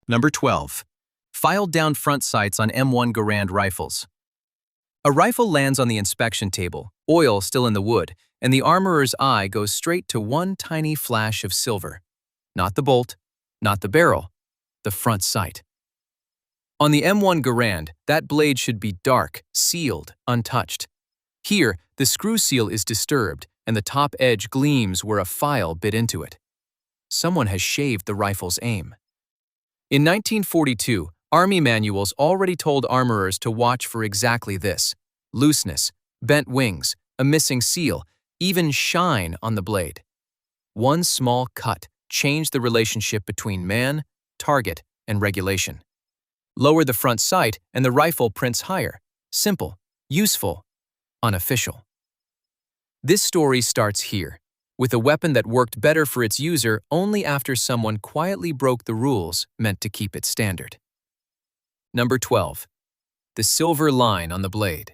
Number 12. Filed down front sights on M1 Garand rifles. A rifle lands on the inspection table, oil still in the wood, and the armorer's eye goes straight to one tiny flash of silver. Not the bolt, not the barrel, the front sight. On the M1 Garand, that blade should be dark, sealed, untouched. Here, the screw seal is disturbed, and the top edge gleams where a file bit into it. Someone has shaved the rifle's aim. In 1942, Army manuals already told armorers to watch for exactly this: looseness, bent wings, a missing seal, even shine on the blade. One small cut changed the relationship between man, target, and regulation. Lower the front sight and the rifle prints higher. Simple, useful, unofficial. This story starts here, with a weapon that worked better for its user only after someone quietly broke the rules meant to keep it standard. Number 12. The silver line on the blade.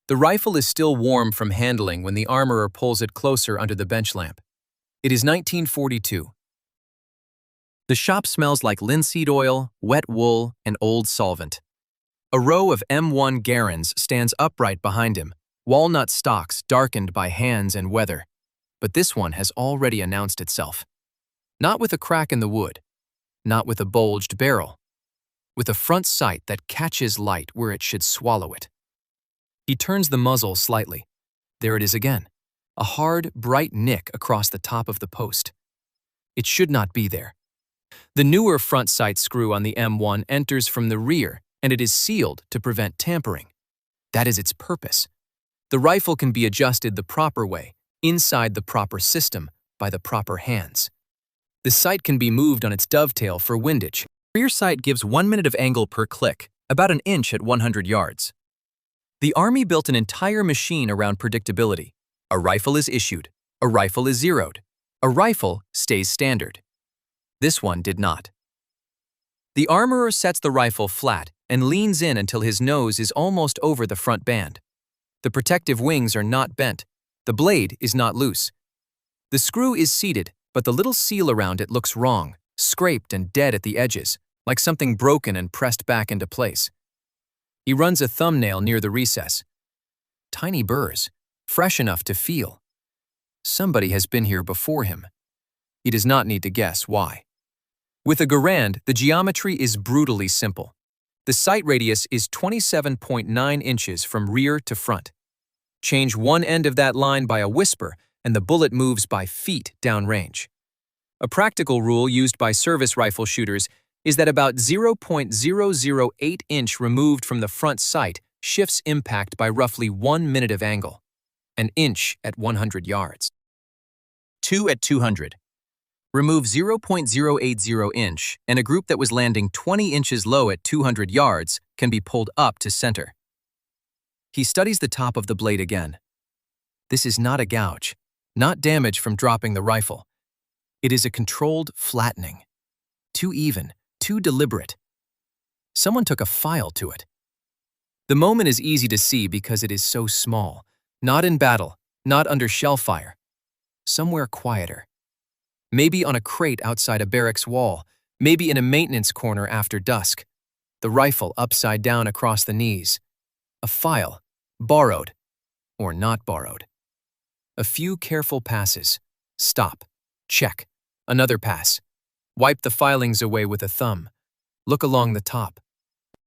The rifle is still warm from handling when the armorer pulls it closer under the bench lamp. It is 1942. The shop smells like linseed oil, wet wool, and old solvent. A row of M1 Garands stands upright behind him, walnut stalks darkened by hands and weather. But this one has already announced itself. Not with a crack in the wood, not with a bulged barrel, with a front sight that catches light where it should swallow it. He turns the muzzle slightly. There it is again, a hard, bright nick across the top of the post. It should not be there. The newer front sight screw on the M1 enters from the rear, and it is sealed to prevent tampering. That is its purpose. The rifle can be adjusted the proper way, inside the proper system, by the proper hands. The sight can be moved on its dovetail for windage. Rear sight gives 1 minute of angle per click, about an inch at 100 yards. The Army built an entire machine around predictability. A rifle is issued, a rifle is zeroed, a rifle stays standard. This one did not. The armorer sets the rifle flat and leans in until his nose is almost over the front band. The protective wings are not bent. The blade is not loose. The screw is seated, but the little seal around it looks wrong, scraped and dead at the edges, like something broken and pressed back into place. He runs a thumbnail near the recess. Tiny burrs, fresh enough to feel. Somebody has been here before him. He does not need to guess why. With a Garand, the geometry is brutally simple. The sight radius is 27.9 inches from rear to front. Change one end of that line by a whisper, and the bullet moves by feet downrange. A practical rule used by service rifle shooters is that about 0.008 inch removed from the front sight shifts impact by roughly 1 minute of angle, an inch at 100 yards. 2 at 200. Remove 0.080 inch, and a group that was landing 20 inches low at 200 yards can be pulled up to center. He studies the top of the blade again. This is not a gouge, not damage from dropping the rifle. It is a controlled flattening. Too even, too deliberate. Someone took a file to it. The moment is easy to see because it is so small, not in battle, not under shell fire. Somewhere quieter. Maybe on a crate outside a barracks wall, maybe in a maintenance corner after dusk. The rifle upside down across the knees. A file, borrowed, or not borrowed. A few careful passes. Stop. Check. Another pass. Wipe the filings away with a thumb. Look along the top.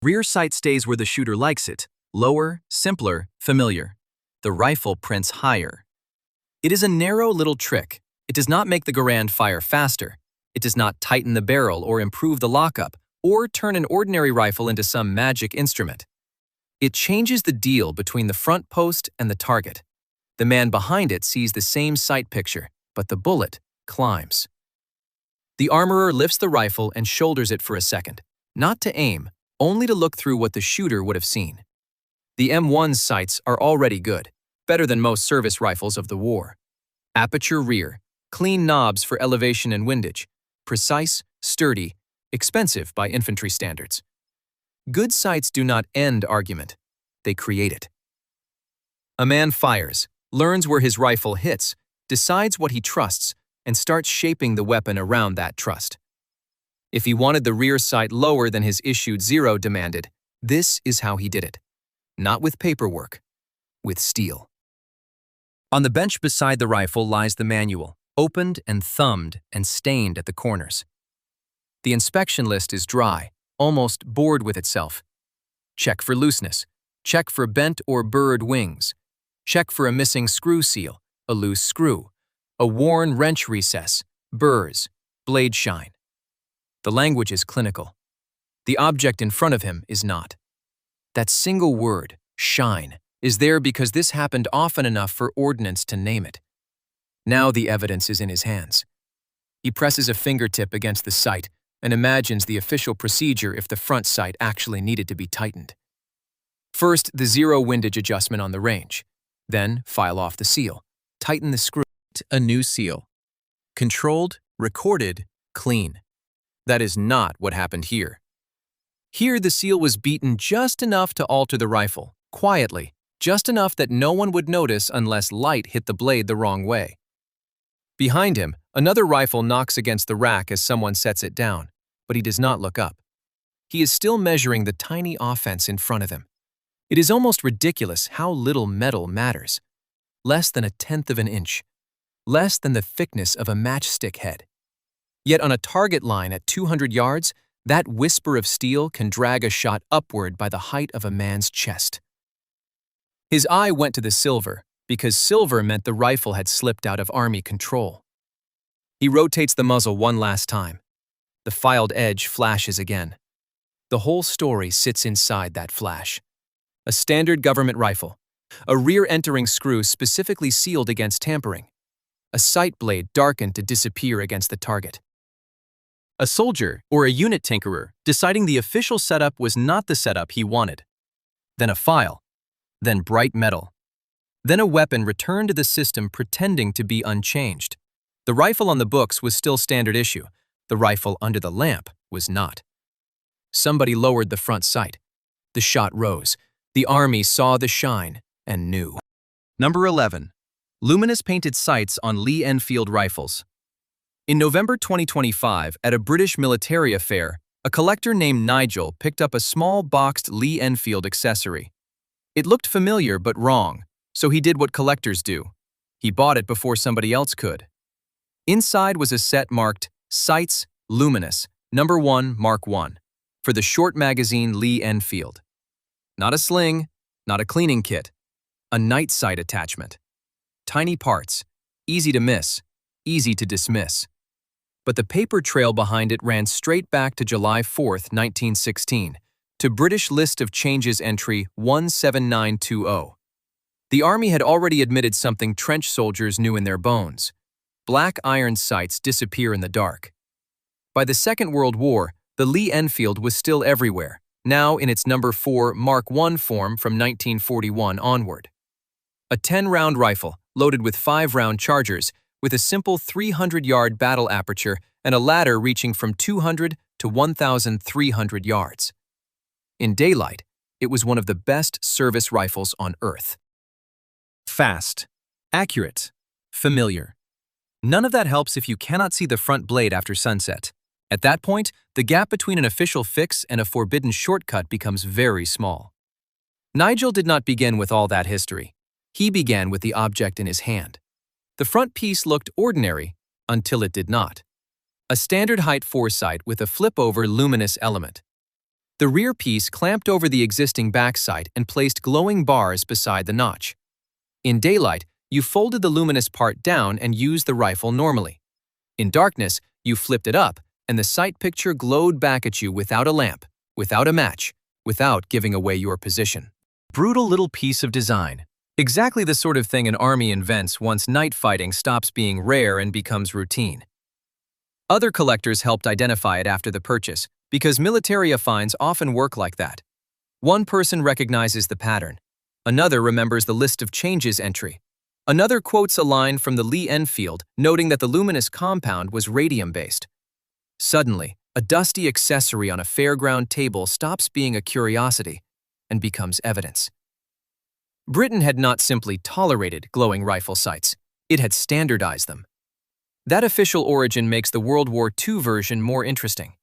Rear sight stays where the shooter likes it. Lower, simpler, familiar. The rifle prints higher. It is a narrow little trick. It does not make the Garand fire faster. It does not tighten the barrel or improve the lockup, or turn an ordinary rifle into some magic instrument. It changes the deal between the front post and the target. The man behind it sees the same sight picture, but the bullet climbs. The armorer lifts the rifle and shoulders it for a second, not to aim, only to look through what the shooter would have seen. The M1's sights are already good, better than most service rifles of the war. Aperture rear, clean knobs for elevation and windage, precise, sturdy, expensive by infantry standards. Good sights do not end argument, they create it. A man fires, learns where his rifle hits, decides what he trusts, and starts shaping the weapon around that trust. If he wanted the rear sight lower than his issued 0 demanded, this is how he did it. Not with paperwork, with steel. On the bench beside the rifle lies the manual, opened and thumbed and stained at the corners. The inspection list is dry, almost bored with itself. Check for looseness. Check for bent or burred wings. Check for a missing screw seal, a loose screw, a worn wrench recess, burrs, blade shine. The language is clinical. The object in front of him is not. That single word, shine, is there because this happened often enough for ordnance to name it. Now the evidence is in his hands. He presses a fingertip against the sight and imagines the official procedure if the front sight actually needed to be tightened. First, the 0 windage adjustment on the range. Then, file off the seal. Tighten the screw. A new seal. Controlled, recorded, clean. That is not what happened here. Here, the seal was beaten just enough to alter the rifle, quietly, just enough that no one would notice unless light hit the blade the wrong way. Behind him, another rifle knocks against the rack as someone sets it down, but he does not look up. He is still measuring the tiny offense in front of him. It is almost ridiculous how little metal matters. Less than 1/10 of an inch. Less than the thickness of a matchstick head. Yet on a target line at 200 yards, that whisper of steel can drag a shot upward by the height of a man's chest. His eye went to the silver, because silver meant the rifle had slipped out of Army control. He rotates the muzzle one last time. The filed edge flashes again. The whole story sits inside that flash. A standard government rifle. A rear-entering screw specifically sealed against tampering. A sight blade darkened to disappear against the target. A soldier, or a unit tinkerer, deciding the official setup was not the setup he wanted. Then a file. Then bright metal. Then a weapon returned to the system pretending to be unchanged. The rifle on the books was still standard issue. The rifle under the lamp was not. Somebody lowered the front sight. The shot rose. The Army saw the shine and knew. Number 11. Luminous painted sights on Lee-Enfield rifles. In November 2025, at a British military affair, a collector named Nigel picked up a small boxed Lee-Enfield accessory. It looked familiar but wrong, so he did what collectors do. He bought it before somebody else could. Inside was a set marked Sights Luminous, number 1, Mark 1, for the short magazine Lee-Enfield. Not a sling, not a cleaning kit, a night sight attachment. Tiny parts, easy to miss, easy to dismiss. But the paper trail behind it ran straight back to July 4, 1916, to British List of Changes entry 17920. The Army had already admitted something trench soldiers knew in their bones. Black iron sights disappear in the dark. By the Second World War, the Lee-Enfield was still everywhere, now in its number 4 Mark I form from 1941 onward. A 10-round rifle, loaded with 5-round chargers, with a simple 300-yard battle aperture and a ladder reaching from 200 to 1,300 yards. In daylight, it was one of the best service rifles on Earth. Fast, accurate, familiar. None of that helps if you cannot see the front blade after sunset. At that point, the gap between an official fix and a forbidden shortcut becomes very small. Nigel did not begin with all that history. He began with the object in his hand. The front piece looked ordinary until it did not. A standard height foresight with a flip-over luminous element. The rear piece clamped over the existing back sight and placed glowing bars beside the notch. In daylight, you folded the luminous part down and used the rifle normally. In darkness, you flipped it up, and the sight picture glowed back at you without a lamp, without a match, without giving away your position. Brutal little piece of design. Exactly the sort of thing an army invents once night fighting stops being rare and becomes routine. Other collectors helped identify it after the purchase, because military finds often work like that. One person recognizes the pattern. Another remembers the list of changes entry. Another quotes a line from the Lee-Enfield, noting that the luminous compound was radium-based. Suddenly, a dusty accessory on a fairground table stops being a curiosity and becomes evidence. Britain had not simply tolerated glowing rifle sights, it had standardized them. That official origin makes the World War II version more interesting.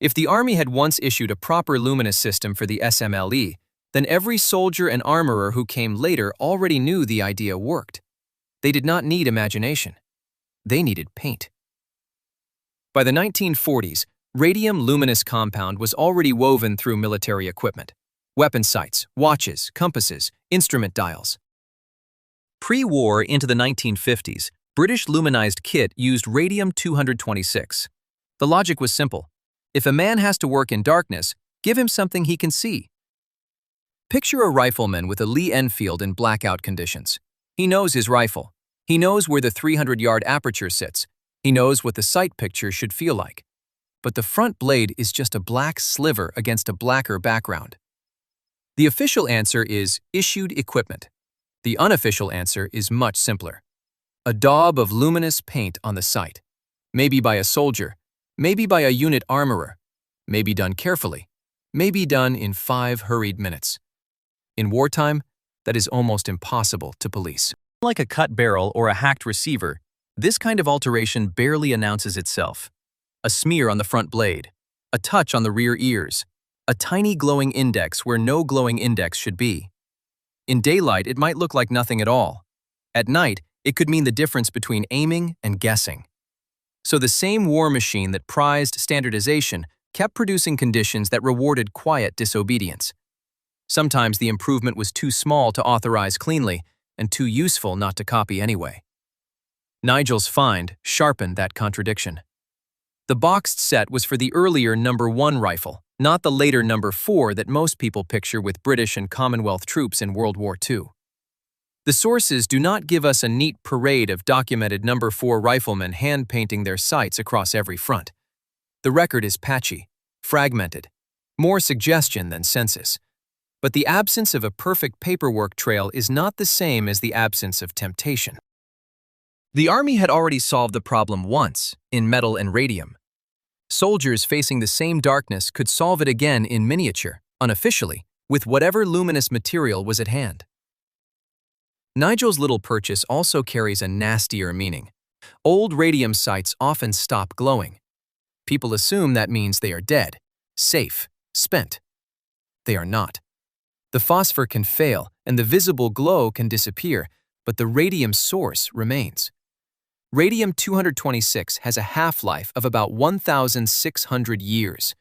If the Army had once issued a proper luminous system for the SMLE, then every soldier and armorer who came later already knew the idea worked. They did not need imagination. They needed paint. By the 1940s, radium luminous compound was already woven through military equipment: weapon sights, watches, compasses, instrument dials. Pre-war into the 1950s, British luminized kit used radium-226. The logic was simple. If a man has to work in darkness, give him something he can see. Picture a rifleman with a Lee-Enfield in blackout conditions. He knows his rifle. He knows where the 300-yard aperture sits. He knows what the sight picture should feel like. But the front blade is just a black sliver against a blacker background. The official answer is issued equipment. The unofficial answer is much simpler. A daub of luminous paint on the sight. Maybe by a soldier, maybe by a unit armorer, maybe done carefully, maybe done in 5 hurried minutes. In wartime, that is almost impossible to police. Like a cut barrel or a hacked receiver, this kind of alteration barely announces itself. A smear on the front blade, a touch on the rear ears, a tiny glowing index where no glowing index should be. In daylight, it might look like nothing at all. At night, it could mean the difference between aiming and guessing. So the same war machine that prized standardization kept producing conditions that rewarded quiet disobedience. Sometimes the improvement was too small to authorize cleanly and too useful not to copy anyway. Nigel's find sharpened that contradiction. The boxed set was for the earlier No. 1 rifle, not the later No. 4 that most people picture with British and Commonwealth troops in World War II. The sources do not give us a neat parade of documented No. 4 riflemen hand-painting their sights across every front. The record is patchy, fragmented, more suggestion than census. But the absence of a perfect paperwork trail is not the same as the absence of temptation. The Army had already solved the problem once, in metal and radium. Soldiers facing the same darkness could solve it again in miniature, unofficially, with whatever luminous material was at hand. Nigel's little purchase also carries a nastier meaning. Old radium sights often stop glowing. People assume that means they are dead, safe, spent. They are not. The phosphor can fail and the visible glow can disappear, but the radium source remains. Radium-226 has a half-life of about 1,600 years.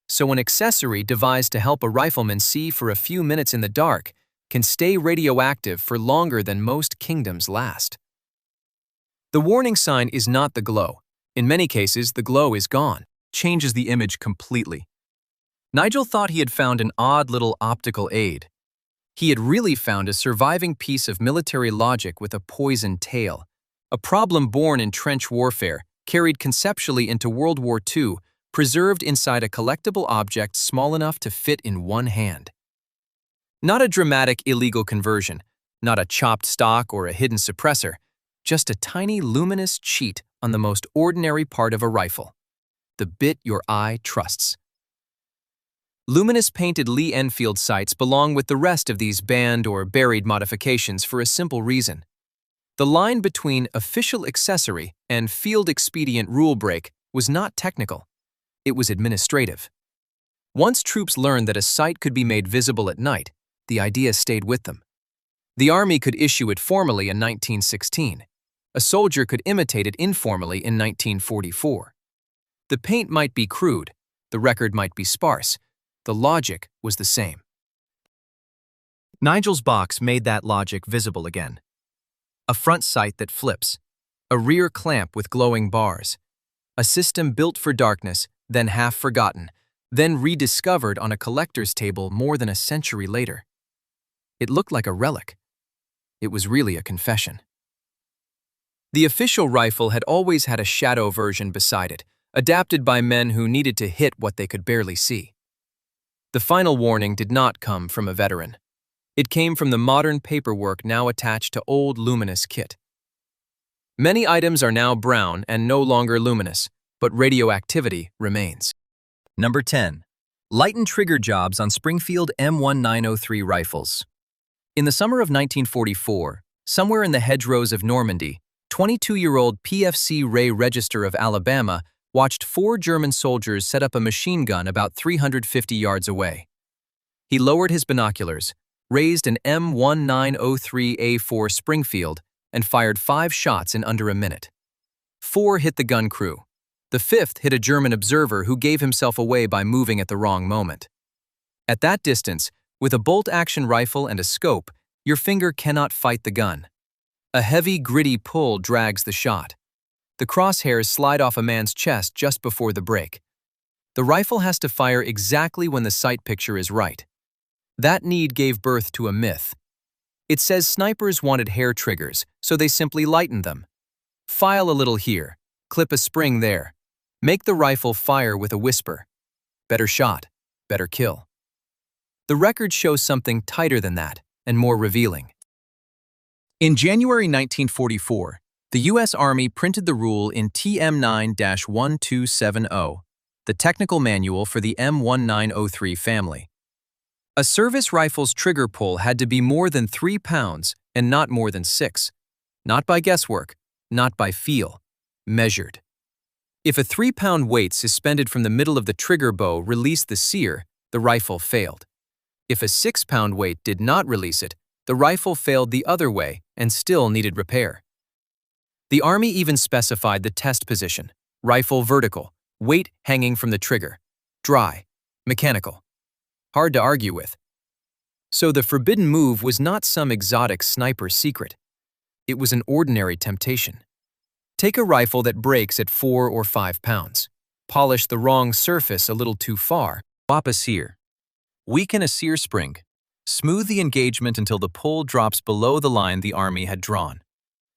So an accessory devised to help a rifleman see for a few minutes in the dark can stay radioactive for longer than most kingdoms last. The warning sign is not the glow. In many cases, the glow is gone, changes the image completely. Nigel thought he had found an odd little optical aid. He had really found a surviving piece of military logic with a poisoned tail, a problem born in trench warfare, carried conceptually into World War II, preserved inside a collectible object small enough to fit in one hand. Not a dramatic illegal conversion, not a chopped stock or a hidden suppressor, just a tiny luminous cheat on the most ordinary part of a rifle, the bit your eye trusts. Luminous painted Lee-Enfield sights belong with the rest of these banned or buried modifications for a simple reason. The line between official accessory and field expedient rule break was not technical. It was administrative. Once troops learned that a sight could be made visible at night, the idea stayed with them. The Army could issue it formally in 1916. A soldier could imitate it informally in 1944. The paint might be crude, the record might be sparse. The logic was the same. Nigel's box made that logic visible again. A front sight that flips, a rear clamp with glowing bars, a system built for darkness, then half forgotten, then rediscovered on a collector's table more than a century later. It looked like a relic. It was really a confession. The official rifle had always had a shadow version beside it, adapted by men who needed to hit what they could barely see. The final warning did not come from a veteran. It came from the modern paperwork now attached to old luminous kit. Many items are now brown and no longer luminous, but radioactivity remains. Number 10. Lighten trigger jobs on Springfield M1903 rifles. In the summer of 1944, somewhere in the hedgerows of Normandy, 22-year-old PFC Ray Register of Alabama watched 4 German soldiers set up a machine gun about 350 yards away. He lowered his binoculars, raised an M1903A4 Springfield, and fired 5 shots in under a minute. 4 hit the gun crew. The 5th hit a German observer who gave himself away by moving at the wrong moment. At that distance, with a bolt-action rifle and a scope, your finger cannot fight the gun. A heavy, gritty pull drags the shot. The crosshairs slide off a man's chest just before the break. The rifle has to fire exactly when the sight picture is right. That need gave birth to a myth. It says snipers wanted hair triggers, so they simply lightened them. File a little here, clip a spring there. Make the rifle fire with a whisper. Better shot, better kill. The record shows something tighter than that, and more revealing. In January 1944, the U.S. Army printed the rule in TM9-1270, the technical manual for the M1903 family. A service rifle's trigger pull had to be more than 3 pounds and not more than 6. Not by guesswork, not by feel, measured. If a 3-pound weight suspended from the middle of the trigger bow released the sear, the rifle failed. If a 6-pound weight did not release it, the rifle failed the other way and still needed repair. The Army even specified the test position: rifle vertical, weight hanging from the trigger, dry, mechanical. Hard to argue with. So the forbidden move was not some exotic sniper secret. It was an ordinary temptation. Take a rifle that breaks at 4 or 5 pounds. Polish the wrong surface a little too far. Swap a sear. Weaken a sear spring. Smooth the engagement until the pull drops below the line the Army had drawn.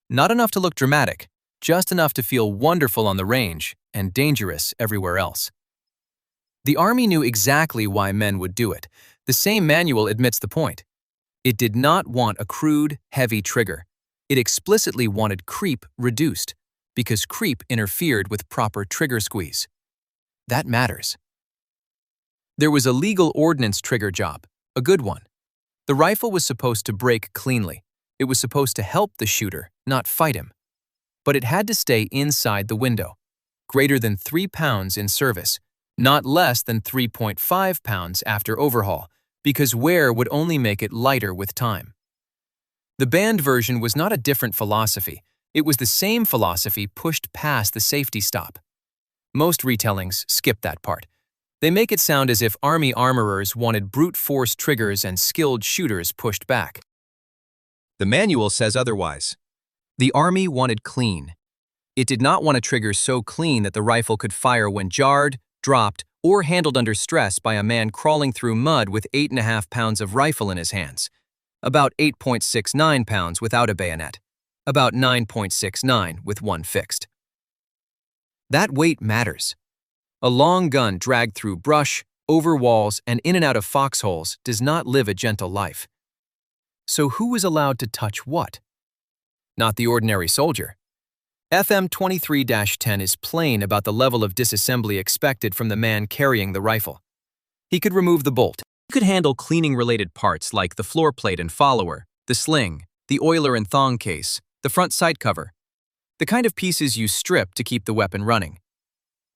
Not enough to look dramatic, just enough to feel wonderful on the range and dangerous everywhere else. The Army knew exactly why men would do it. The same manual admits the point. It did not want a crude, heavy trigger. It explicitly wanted creep reduced, because creep interfered with proper trigger squeeze. That matters. There was a legal ordnance trigger job, a good one. The rifle was supposed to break cleanly. It was supposed to help the shooter, not fight him. But it had to stay inside the window, greater than 3 pounds in service, not less than 3.5 pounds after overhaul, because wear would only make it lighter with time. The banned version was not a different philosophy. It was the same philosophy pushed past the safety stop. Most retellings skip that part. They make it sound as if Army armorers wanted brute force triggers and skilled shooters pushed back. The manual says otherwise. The Army wanted clean. It did not want a trigger so clean that the rifle could fire when jarred, dropped, or handled under stress by a man crawling through mud with 8.5 pounds of rifle in his hands, about 8.69 pounds without a bayonet, about 9.69 with one fixed. That weight matters. A long gun dragged through brush, over walls, and in and out of foxholes does not live a gentle life. So who was allowed to touch what? Not the ordinary soldier. FM 23-10 is plain about the level of disassembly expected from the man carrying the rifle. He could remove the bolt. He could handle cleaning-related parts like the floor plate and follower, the sling, the oiler and thong case, the front sight cover, the kind of pieces you strip to keep the weapon running.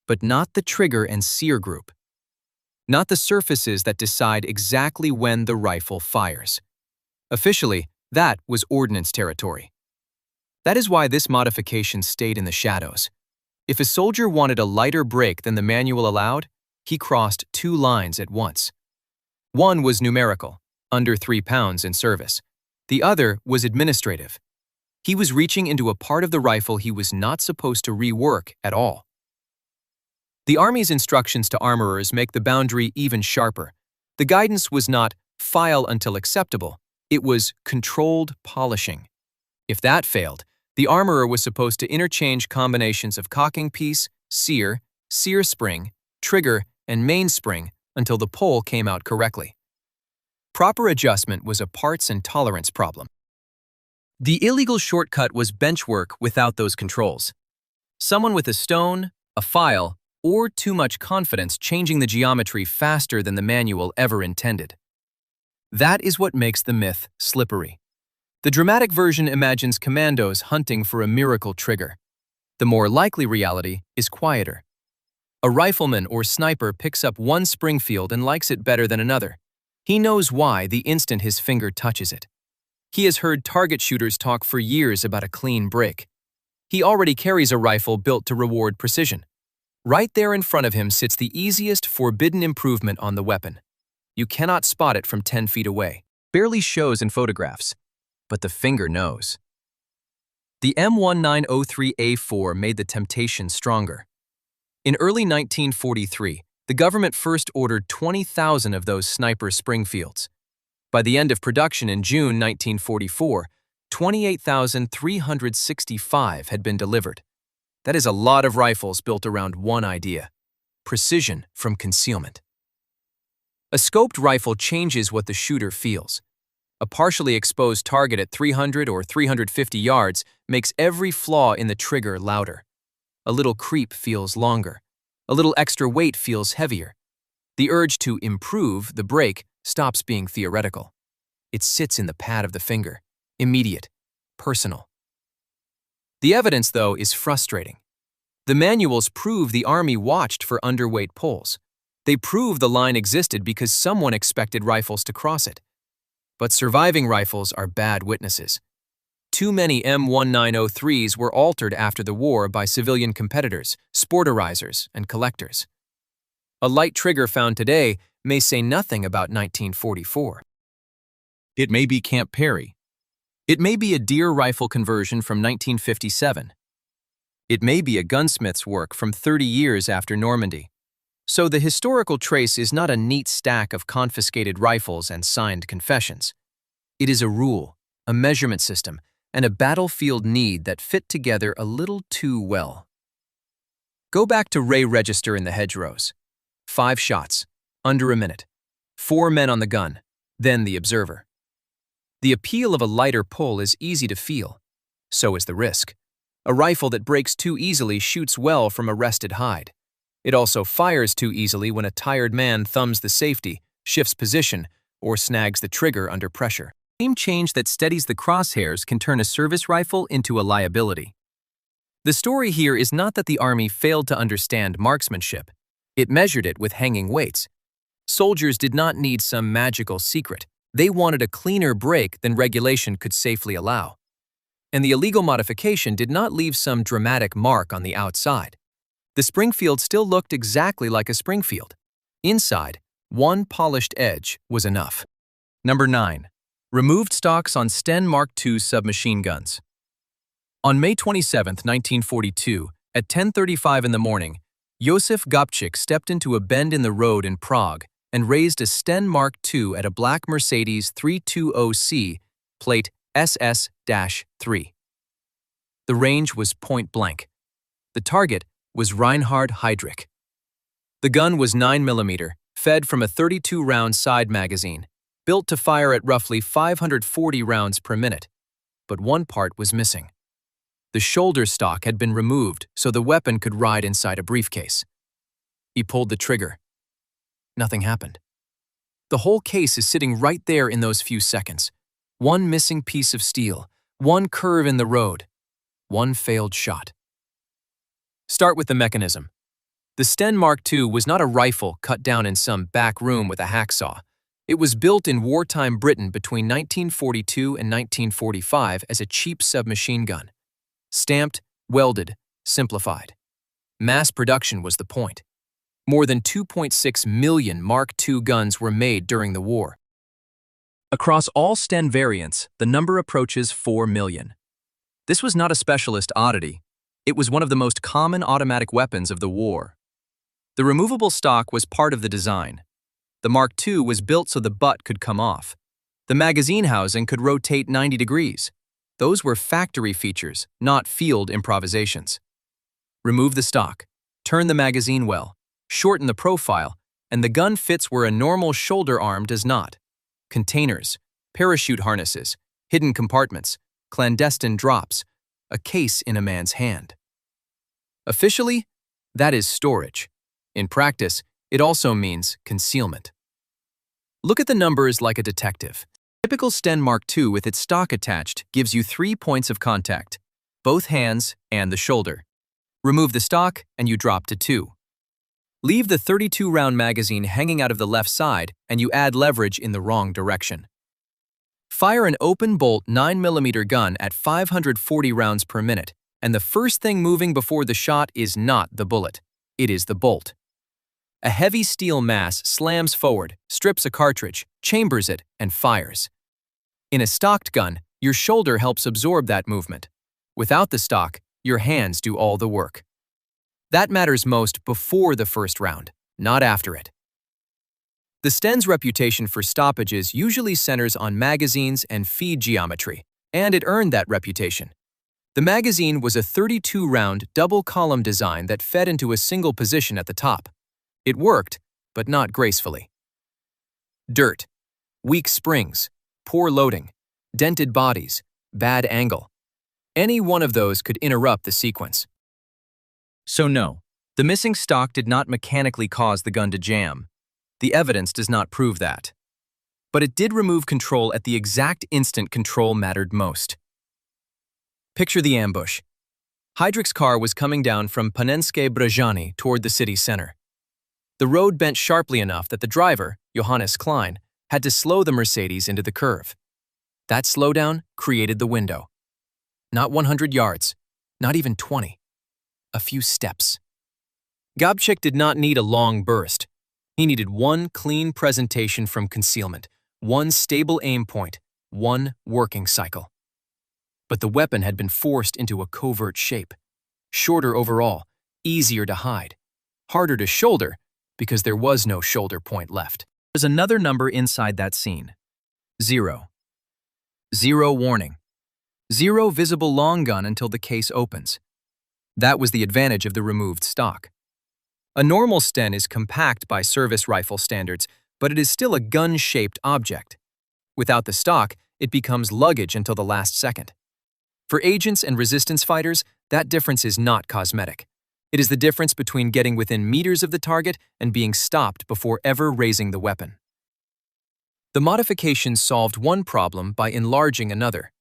But not the trigger and sear group. Not the surfaces that decide exactly when the rifle fires. Officially, that was ordnance territory. That is why this modification stayed in the shadows. If a soldier wanted a lighter break than the manual allowed, he crossed 2 lines at once. One was numerical, under 3 pounds in service. The other was administrative. He was reaching into a part of the rifle he was not supposed to rework at all. The Army's instructions to armorers make the boundary even sharper. The guidance was not file until acceptable, it was controlled polishing. If that failed, the armorer was supposed to interchange combinations of cocking piece, sear spring, trigger, and mainspring until the pull came out correctly. Proper adjustment was a parts and tolerance problem. The illegal shortcut was bench work without those controls. Someone with a stone, a file, or too much confidence changing the geometry faster than the manual ever intended. That is what makes the myth slippery. The dramatic version imagines commandos hunting for a miracle trigger. The more likely reality is quieter. A rifleman or sniper picks up one Springfield and likes it better than another. He knows why the instant his finger touches it. He has heard target shooters talk for years about a clean break. He already carries a rifle built to reward precision. Right there in front of him sits the easiest forbidden improvement on the weapon. You cannot spot it from 10 feet away. Barely shows in photographs, but the finger knows. The M1903A4 made the temptation stronger. In early 1943, the government first ordered 20,000 of those sniper Springfields. By the end of production in June 1944, 28,365 had been delivered. That is a lot of rifles built around one idea: precision from concealment. A scoped rifle changes what the shooter feels. A partially exposed target at 300 or 350 yards makes every flaw in the trigger louder. A little creep feels longer. A little extra weight feels heavier. The urge to improve the break stops being theoretical. It sits in the pad of the finger, immediate, personal. The evidence, though, is frustrating. The manuals prove the Army watched for underweight pulls. They prove the line existed because someone expected rifles to cross it. But surviving rifles are bad witnesses. Too many M1903s were altered after the war by civilian competitors, sporterizers, and collectors. A light trigger found today may say nothing about 1944. It may be Camp Perry. It may be a deer rifle conversion from 1957. It may be a gunsmith's work from 30 years after Normandy. So the historical trace is not a neat stack of confiscated rifles and signed confessions. It is a rule, a measurement system, and a battlefield need that fit together a little too well. Go back to Ray Register in the hedgerows. 5 shots, under a minute. 4 men on the gun, then the observer. The appeal of a lighter pull is easy to feel. So is the risk. A rifle that breaks too easily shoots well from a rested hide. It also fires too easily when a tired man thumbs the safety, shifts position, or snags the trigger under pressure. The same change that steadies the crosshairs can turn a service rifle into a liability. The story here is not that the Army failed to understand marksmanship. It measured it with hanging weights. Soldiers did not need some magical secret. They wanted a cleaner break than regulation could safely allow. And the illegal modification did not leave some dramatic mark on the outside. The Springfield still looked exactly like a Springfield. Inside, one polished edge was enough. Number 9. Removed stocks on Sten Mk II submachine guns. On May 27, 1942, at 10:35 in the morning, Josef Gopchik stepped into a bend in the road in Prague and raised a Sten Mk II at a black Mercedes 320C, plate SS-3. The range was point blank. The target was Reinhard Heydrich. The gun was 9mm, fed from a 32-round side magazine, built to fire at roughly 540 rounds per minute. But one part was missing. The shoulder stock had been removed so the weapon could ride inside a briefcase. He pulled the trigger. Nothing happened. The whole case is sitting right there in those few seconds. One missing piece of steel, one curve in the road, one failed shot. Start with the mechanism. The Sten Mk II was not a rifle cut down in some back room with a hacksaw. It was built in wartime Britain between 1942 and 1945 as a cheap submachine gun. Stamped, welded, simplified. Mass production was the point. More than 2.6 million Mark II guns were made during the war. Across all Sten variants, the number approaches 4 million. This was not a specialist oddity. It was one of the most common automatic weapons of the war. The removable stock was part of the design. The Mark II was built so the butt could come off. The magazine housing could rotate 90 degrees. Those were factory features, not field improvisations. Remove the stock, turn the magazine well, shorten the profile, and the gun fits where a normal shoulder arm does not. Containers, parachute harnesses, hidden compartments, clandestine drops, a case in a man's hand. Officially, that is storage. In practice, it also means concealment. Look at the numbers like a detective. Typical Sten Mk II with its stock attached gives you 3 points of contact, both hands and the shoulder. Remove the stock and you drop to 2. Leave the 32-round magazine hanging out of the left side and you add leverage in the wrong direction. Fire an open-bolt 9mm gun at 540 rounds per minute, and the first thing moving before the shot is not the bullet, it is the bolt. A heavy steel mass slams forward, strips a cartridge, chambers it, and fires. In a stocked gun, your shoulder helps absorb that movement. Without the stock, your hands do all the work. That matters most before the first round, not after it. The Sten's reputation for stoppages usually centers on magazines and feed geometry, and it earned that reputation. The magazine was a 32-round double-column design that fed into a single position at the top. It worked, but not gracefully. Dirt, weak springs, poor loading, dented bodies, bad angle. Any one of those could interrupt the sequence. So no, the missing stock did not mechanically cause the gun to jam. The evidence does not prove that. But it did remove control at the exact instant control mattered most. Picture the ambush. Heydrich's car was coming down from Panenske Brajani toward the city center. The road bent sharply enough that the driver, Johannes Klein, had to slow the Mercedes into the curve. That slowdown created the window. Not 100 yards, not even 20. A few steps. Gabčík did not need a long burst. He needed one clean presentation from concealment, one stable aim point, one working cycle. But the weapon had been forced into a covert shape. Shorter overall, easier to hide, harder to shoulder because there was no shoulder point left. There's another number inside that scene. 0. 0 warning. 0 visible long gun until the case opens. That was the advantage of the removed stock. A normal Sten is compact by service rifle standards, but it is still a gun-shaped object. Without the stock, it becomes luggage until the last second. For agents and resistance fighters, that difference is not cosmetic. It is the difference between getting within meters of the target and being stopped before ever raising the weapon. The modification solved one problem by enlarging another.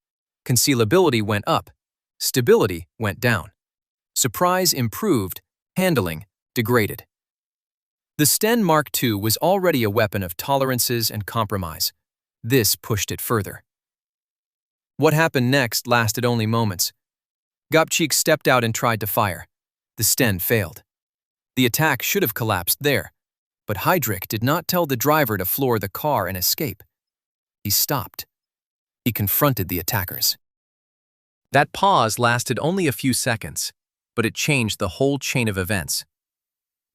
Concealability went up, stability went down. Surprise improved, handling degraded. The Sten Mk II was already a weapon of tolerances and compromise. This pushed it further. What happened next lasted only moments. Gabčík stepped out and tried to fire. The Sten failed. The attack should have collapsed there, but Heydrich did not tell the driver to floor the car and escape. He stopped. He confronted the attackers. That pause lasted only a few seconds, but it changed the whole chain of events.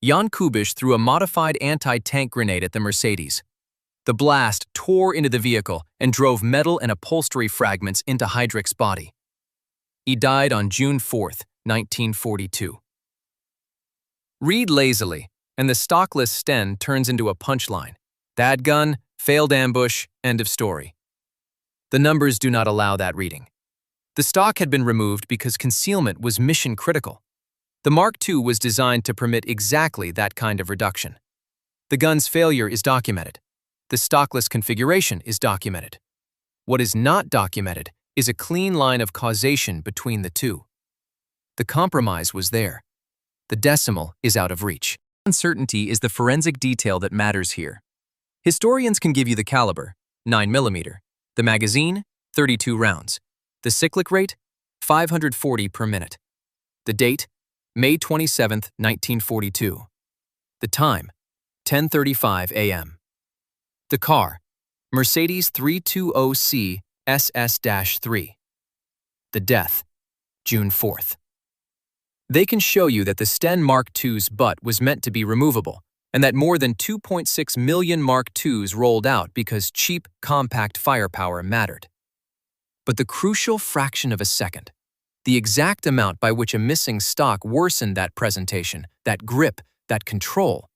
Jan Kubiš threw a modified anti-tank grenade at the Mercedes. The blast tore into the vehicle and drove metal and upholstery fragments into Heydrich's body. He died on June 4, 1942. Read lazily, and the stockless Sten turns into a punchline. Bad gun, failed ambush, end of story. The numbers do not allow that reading. The stock had been removed because concealment was mission critical. The Mk II was designed to permit exactly that kind of reduction. The gun's failure is documented. The stockless configuration is documented. What is not documented is a clean line of causation between the two. The compromise was there. The decimal is out of reach. Uncertainty is the forensic detail that matters here. Historians can give you the caliber, 9mm, the magazine, 32 rounds, the cyclic rate, 540 per minute, the date, May 27, 1942, the time, 10:35 a.m. The car, Mercedes 320C SS-3. The death, June 4th. They can show you that the Sten Mk II's butt was meant to be removable, and that more than 2.6 million Mk IIs rolled out because cheap, compact firepower mattered. But the crucial fraction of a second, the exact amount by which a missing stock worsened that presentation, that grip, that control,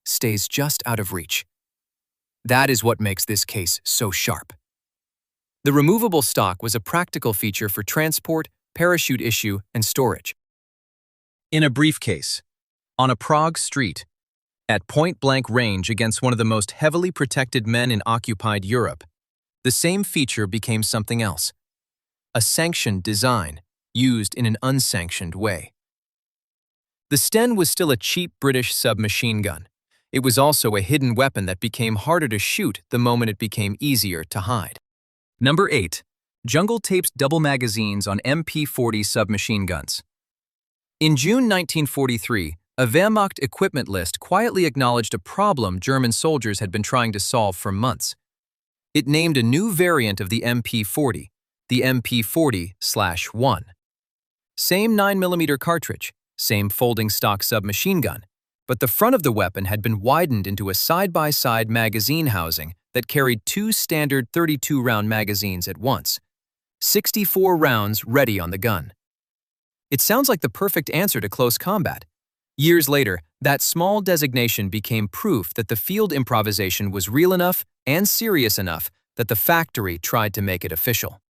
stays just out of reach. That is what makes this case so sharp. The removable stock was a practical feature for transport, parachute issue, and storage. In a briefcase, on a Prague street, at point-blank range against one of the most heavily protected men in occupied Europe, the same feature became something else. A sanctioned design, used in an unsanctioned way. The Sten was still a cheap British submachine gun. It was also a hidden weapon that became harder to shoot the moment it became easier to hide. Number 8. Jungle tapes double magazines on MP40 submachine guns. In June 1943, a Wehrmacht equipment list quietly acknowledged a problem German soldiers had been trying to solve for months. It named a new variant of the MP40, the MP40/1. Same 9mm cartridge, same folding stock submachine gun, but the front of the weapon had been widened into a side-by-side magazine housing that carried 2 standard 32-round magazines at once. 64 rounds ready on the gun. It sounds like the perfect answer to close combat. Years later, that small designation became proof that the field improvisation was real enough and serious enough that the factory tried to make it official.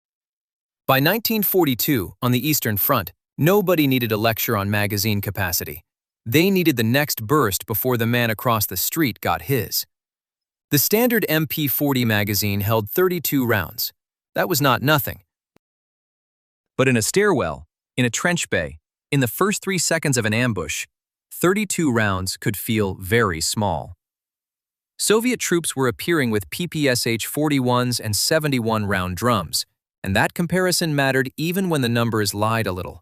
By 1942, on the Eastern Front, nobody needed a lecture on magazine capacity. They needed the next burst before the man across the street got his. The standard MP40 magazine held 32 rounds. That was not nothing. But in a stairwell, in a trench bay, in the first 3 seconds of an ambush, 32 rounds could feel very small. Soviet troops were appearing with PPSH 41s and 71-round drums, and that comparison mattered even when the numbers lied a little.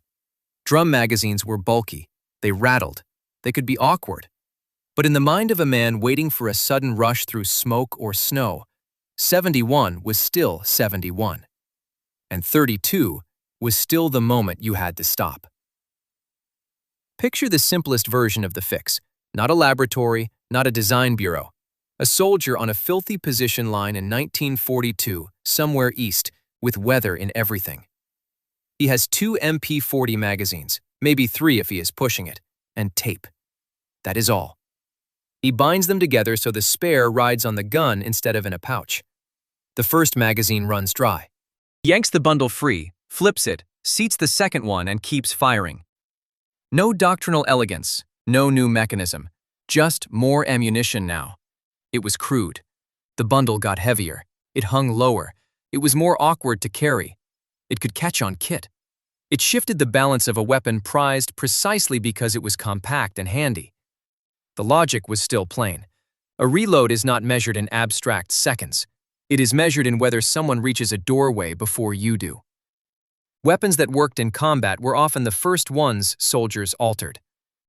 Drum magazines were bulky, they rattled, they could be awkward. But in the mind of a man waiting for a sudden rush through smoke or snow, 71 was still 71. And 32 was still the moment you had to stop. Picture the simplest version of the fix, not a laboratory, not a design bureau. A soldier on a filthy position line in 1942, somewhere east, with weather in everything. He has 2 MP40 magazines, maybe 3 if he is pushing it, and tape. That is all. He binds them together so the spare rides on the gun instead of in a pouch. The first magazine runs dry. He yanks the bundle free, flips it, seats the second one, and keeps firing. No doctrinal elegance, no new mechanism, just more ammunition now. It was crude. The bundle got heavier. It hung lower. It was more awkward to carry. It could catch on kit. It shifted the balance of a weapon prized precisely because it was compact and handy. The logic was still plain. A reload is not measured in abstract seconds. It is measured in whether someone reaches a doorway before you do. Weapons that worked in combat were often the first ones soldiers altered.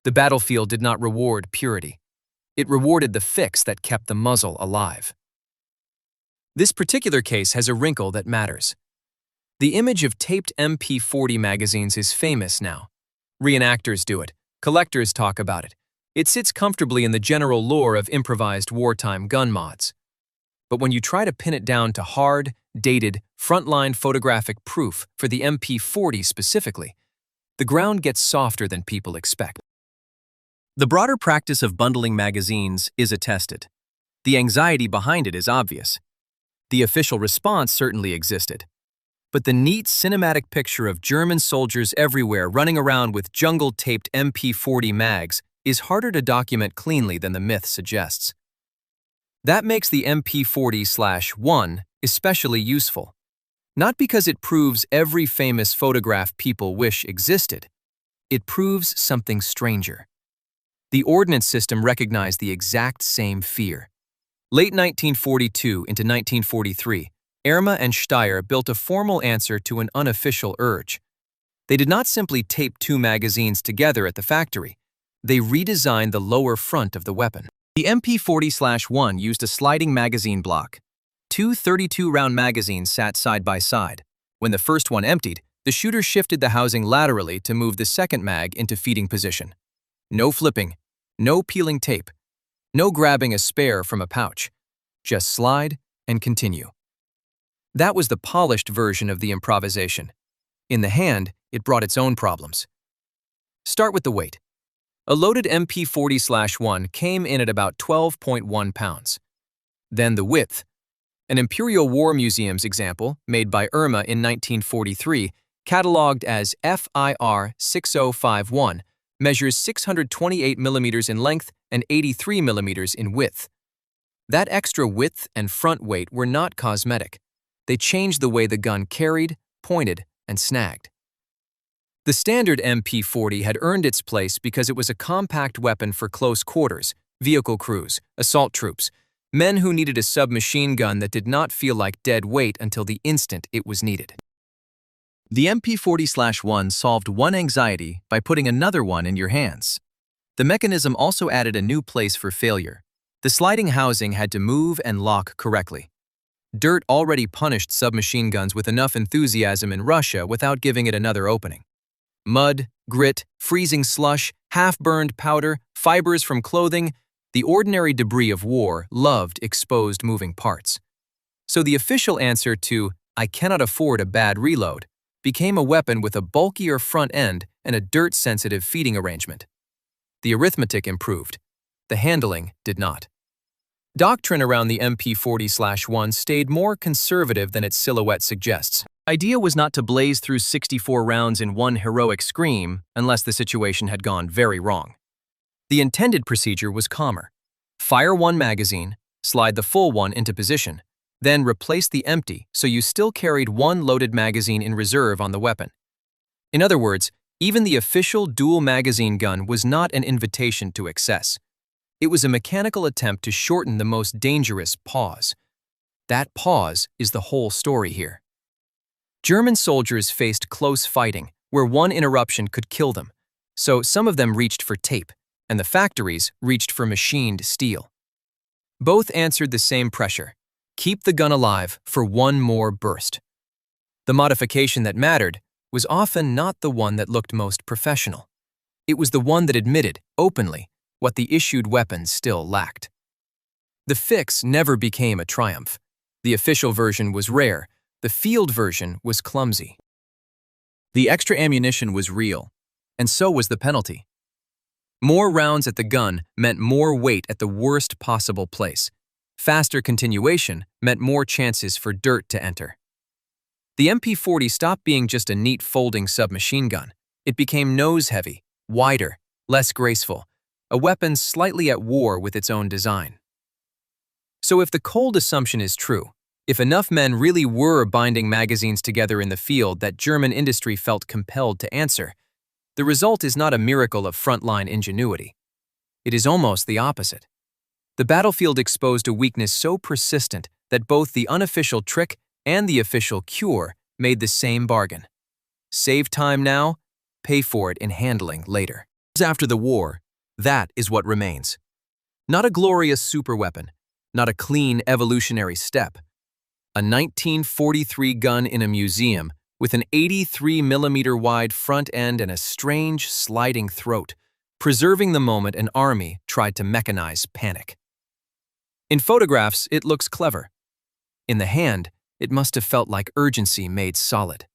The battlefield did not reward purity. It rewarded the fix that kept the muzzle alive. This particular case has a wrinkle that matters. The image of taped MP40 magazines is famous now. Reenactors do it. Collectors talk about it. It sits comfortably in the general lore of improvised wartime gun mods. But when you try to pin it down to hard, dated, frontline photographic proof for the MP40 specifically, the ground gets softer than people expect. The broader practice of bundling magazines is attested. The anxiety behind it is obvious. The official response certainly existed. But the neat cinematic picture of German soldiers everywhere running around with jungle-taped MP40 mags is harder to document cleanly than the myth suggests. That makes the MP40/1 especially useful. Not because it proves every famous photograph people wish existed. It proves something stranger. The ordnance system recognized the exact same fear. Late 1942 into 1943, Erma and Steyr built a formal answer to an unofficial urge. They did not simply tape 2 magazines together at the factory. They redesigned the lower front of the weapon. The MP40/1 used a sliding magazine block. 2 32-round magazines sat side by side. When the first one emptied, the shooter shifted the housing laterally to move the second mag into feeding position. No flipping, no peeling tape, no grabbing a spare from a pouch. Just slide and continue. That was the polished version of the improvisation. In the hand, it brought its own problems. Start with the weight. A loaded MP40/1 came in at about 12.1 pounds. Then the width. An Imperial War Museum's example, made by Erma in 1943, catalogued as FIR 6051, measures 628 millimeters in length and 83 millimeters in width. That extra width and front weight were not cosmetic. They changed the way the gun carried, pointed, and snagged. The standard MP40 had earned its place because it was a compact weapon for close quarters, vehicle crews, assault troops, men who needed a submachine gun that did not feel like dead weight until the instant it was needed. The MP40/1 solved one anxiety by putting another one in your hands. The mechanism also added a new place for failure. The sliding housing had to move and lock correctly. Dirt already punished submachine guns with enough enthusiasm in Russia without giving it another opening. Mud, grit, freezing slush, half-burned powder, fibers from clothing, the ordinary debris of war loved exposed moving parts. So the official answer to, "I cannot afford a bad reload," became a weapon with a bulkier front end and a dirt-sensitive feeding arrangement. The arithmetic improved. The handling did not. Doctrine around the MP40/1 stayed more conservative than its silhouette suggests. The idea was not to blaze through 64 rounds in one heroic scream unless the situation had gone very wrong. The intended procedure was calmer. Fire one magazine, slide the full one into position, then replace the empty so you still carried one loaded magazine in reserve on the weapon. In other words, even the official dual magazine gun was not an invitation to excess. It was a mechanical attempt to shorten the most dangerous pause. That pause is the whole story here. German soldiers faced close fighting, where one interruption could kill them, so some of them reached for tape, and the factories reached for machined steel. Both answered the same pressure: keep the gun alive for one more burst. The modification that mattered was often not the one that looked most professional. It was the one that admitted, openly, what the issued weapons still lacked. The fix never became a triumph. The official version was rare. The field version was clumsy. The extra ammunition was real, and so was the penalty. More rounds at the gun meant more weight at the worst possible place. Faster continuation meant more chances for dirt to enter. The MP40 stopped being just a neat folding submachine gun. It became nose-heavy, wider, less graceful, a weapon slightly at war with its own design. So if the cold assumption is true, if enough men really were binding magazines together in the field that German industry felt compelled to answer, the result is not a miracle of frontline ingenuity. It is almost the opposite. The battlefield exposed a weakness so persistent that both the unofficial trick and the official cure made the same bargain. Save time now, pay for it in handling later. After the war, that is what remains. Not a glorious superweapon, not a clean evolutionary step. A 1943 gun in a museum with an 83mm wide front end and a strange sliding throat, preserving the moment an army tried to mechanize panic. In photographs, it looks clever. In the hand, it must have felt like urgency made solid.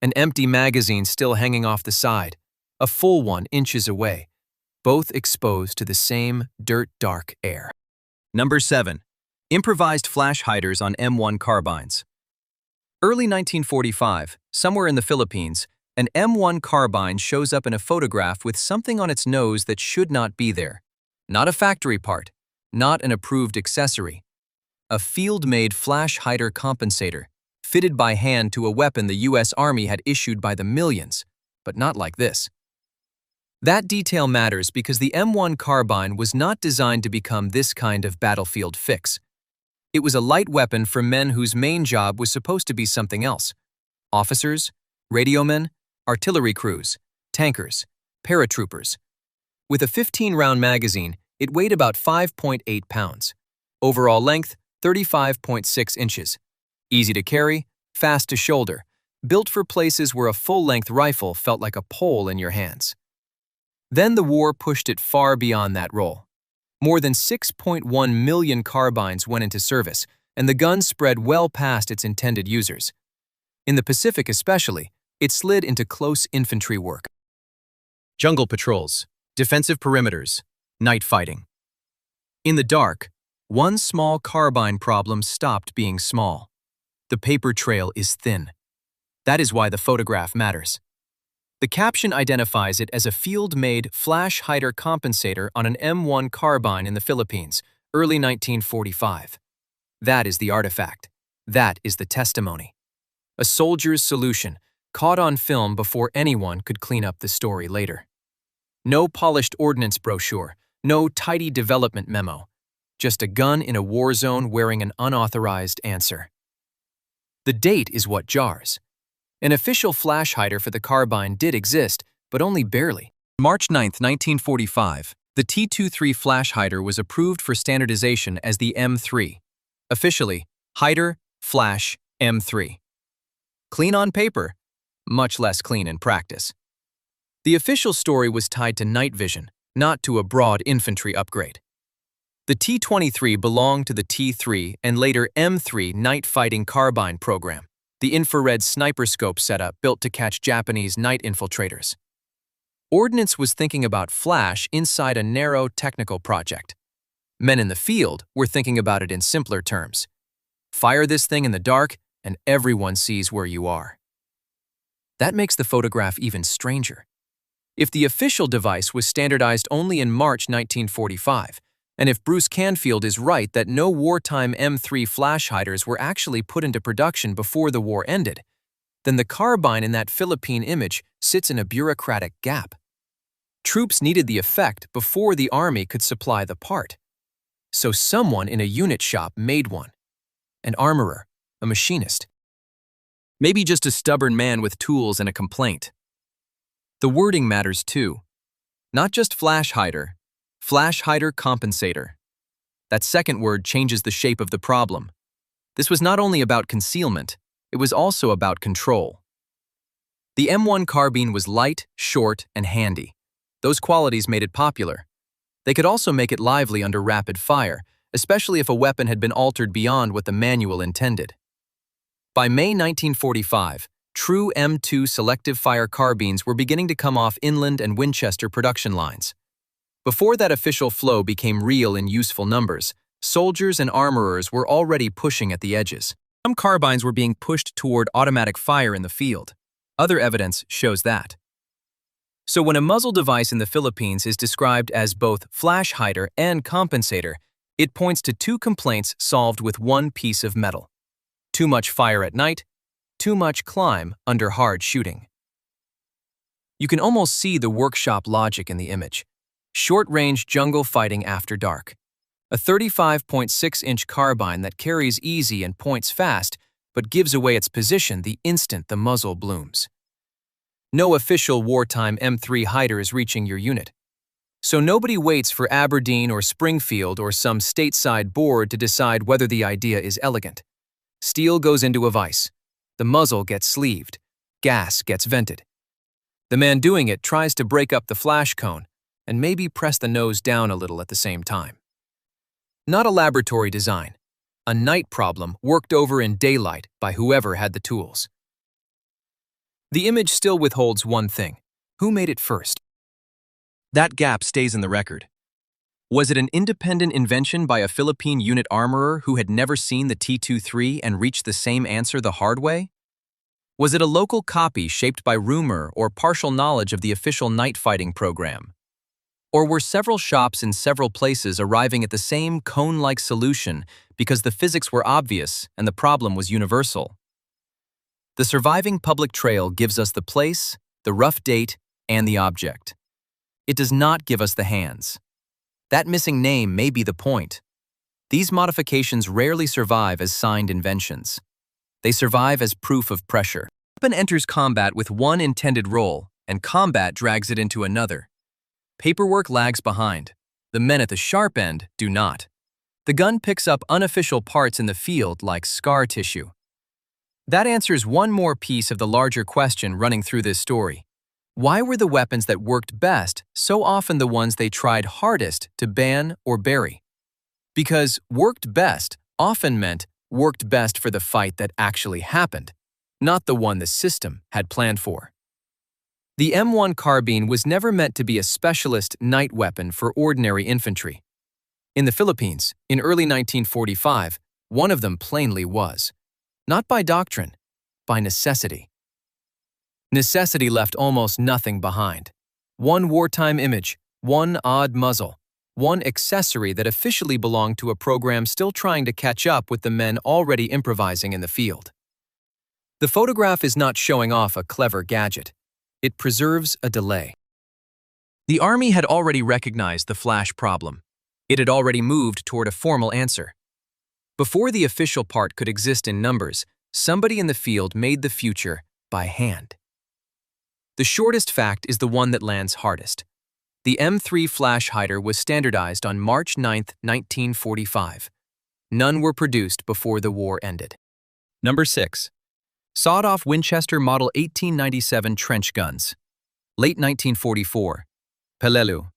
An empty magazine still hanging off the side, a full one inches away, both exposed to the same dirt-dark air. Number 7. Improvised flash hiders on M1 carbines. Early 1945, somewhere in the Philippines, an M1 carbine shows up in a photograph with something on its nose that should not be there. Not a factory part, not an approved accessory. A field-made flash hider compensator, fitted by hand to a weapon the U.S. Army had issued by the millions, but not like this. That detail matters because the M1 carbine was not designed to become this kind of battlefield fix. It was a light weapon for men whose main job was supposed to be something else: officers, radiomen, artillery crews, tankers, paratroopers. With a 15-round magazine, it weighed about 5.8 pounds. Overall length, 35.6 inches. Easy to carry, fast to shoulder, built for places where a full-length rifle felt like a pole in your hands. Then the war pushed it far beyond that role. More than 6.1 million carbines went into service, and the gun spread well past its intended users. In the Pacific especially, it slid into close infantry work. Jungle patrols, defensive perimeters, night fighting. In the dark, one small carbine problem stopped being small. The paper trail is thin. That is why the photograph matters. The caption identifies it as a field-made flash hider compensator on an M1 carbine in the Philippines, early 1945. That is the artifact. That is the testimony. A soldier's solution, caught on film before anyone could clean up the story later. No polished ordnance brochure, no tidy development memo, just a gun in a war zone wearing an unauthorized answer. The date is what jars. An official flash hider for the Carbine did exist, but only barely. March 9, 1945, the T-23 flash hider was approved for standardization as the M3. Officially, Hider Flash M3. Clean on paper, much less clean in practice. The official story was tied to night vision, not to a broad infantry upgrade. The T-23 belonged to the T-3 and later M3 night fighting carbine program, the infrared sniper scope setup built to catch Japanese night infiltrators. Ordnance was thinking about flash inside a narrow technical project. Men in the field were thinking about it in simpler terms. Fire this thing in the dark and everyone sees where you are. That makes the photograph even stranger. If the official device was standardized only in March 1945, and if Bruce Canfield is right that no wartime M3 flash hiders were actually put into production before the war ended, then the carbine in that Philippine image sits in a bureaucratic gap. Troops needed the effect before the army could supply the part. So someone in a unit shop made one. An armorer, a machinist. Maybe just a stubborn man with tools and a complaint. The wording matters too. Not just flash hider compensator. That second word changes the shape of the problem. This was not only about concealment, it was also about control. The M1 carbine was light, short, and handy. Those qualities made it popular. They could also make it lively under rapid fire, especially if a weapon had been altered beyond what the manual intended. By May 1945, true M2 selective fire carbines were beginning to come off Inland and Winchester production lines. Before that official flow became real in useful numbers, soldiers and armorers were already pushing at the edges. Some carbines were being pushed toward automatic fire in the field. Other evidence shows that. So when a muzzle device in the Philippines is described as both flash hider and compensator, it points to two complaints solved with one piece of metal. Too much fire at night, too much climb under hard shooting. You can almost see the workshop logic in the image. Short-range jungle fighting after dark. A 35.6-inch carbine that carries easy and points fast, but gives away its position the instant the muzzle blooms. No official wartime M3 hider is reaching your unit. So nobody waits for Aberdeen or Springfield or some stateside board to decide whether the idea is elegant. Steel goes into a vise. The muzzle gets sleeved. Gas gets vented. The man doing it tries to break up the flash cone and maybe press the nose down a little at the same time. Not a laboratory design. A night problem worked over in daylight by whoever had the tools. The image still withholds one thing. Who made it first? That gap stays in the record. Was it an independent invention by a Philippine unit armorer who had never seen the T-23 and reached the same answer the hard way? Was it a local copy shaped by rumor or partial knowledge of the official night fighting program? Or were several shops in several places arriving at the same cone-like solution because the physics were obvious and the problem was universal? The surviving public trail gives us the place, the rough date, and the object. It does not give us the hands. That missing name may be the point. These modifications rarely survive as signed inventions. They survive as proof of pressure. The weapon enters combat with one intended role, and combat drags it into another. Paperwork lags behind. The men at the sharp end do not. The gun picks up unofficial parts in the field like scar tissue. That answers one more piece of the larger question running through this story. Why were the weapons that worked best so often the ones they tried hardest to ban or bury? Because worked best often meant worked best for the fight that actually happened, not the one the system had planned for. The M1 carbine was never meant to be a specialist night weapon for ordinary infantry. In the Philippines, in early 1945, one of them plainly was. Not by doctrine, by necessity. Necessity left almost nothing behind. One wartime image, one odd muzzle, one accessory that officially belonged to a program still trying to catch up with the men already improvising in the field. The photograph is not showing off a clever gadget. It preserves a delay. The Army had already recognized the flash problem. It had already moved toward a formal answer. Before the official part could exist in numbers, somebody in the field made the future by hand. The shortest fact is the one that lands hardest. The M3 flash hider was standardized on March 9, 1945. None were produced before the war ended. Number 6. Sawed-off Winchester Model 1897 trench guns. Late 1944. Peleliu.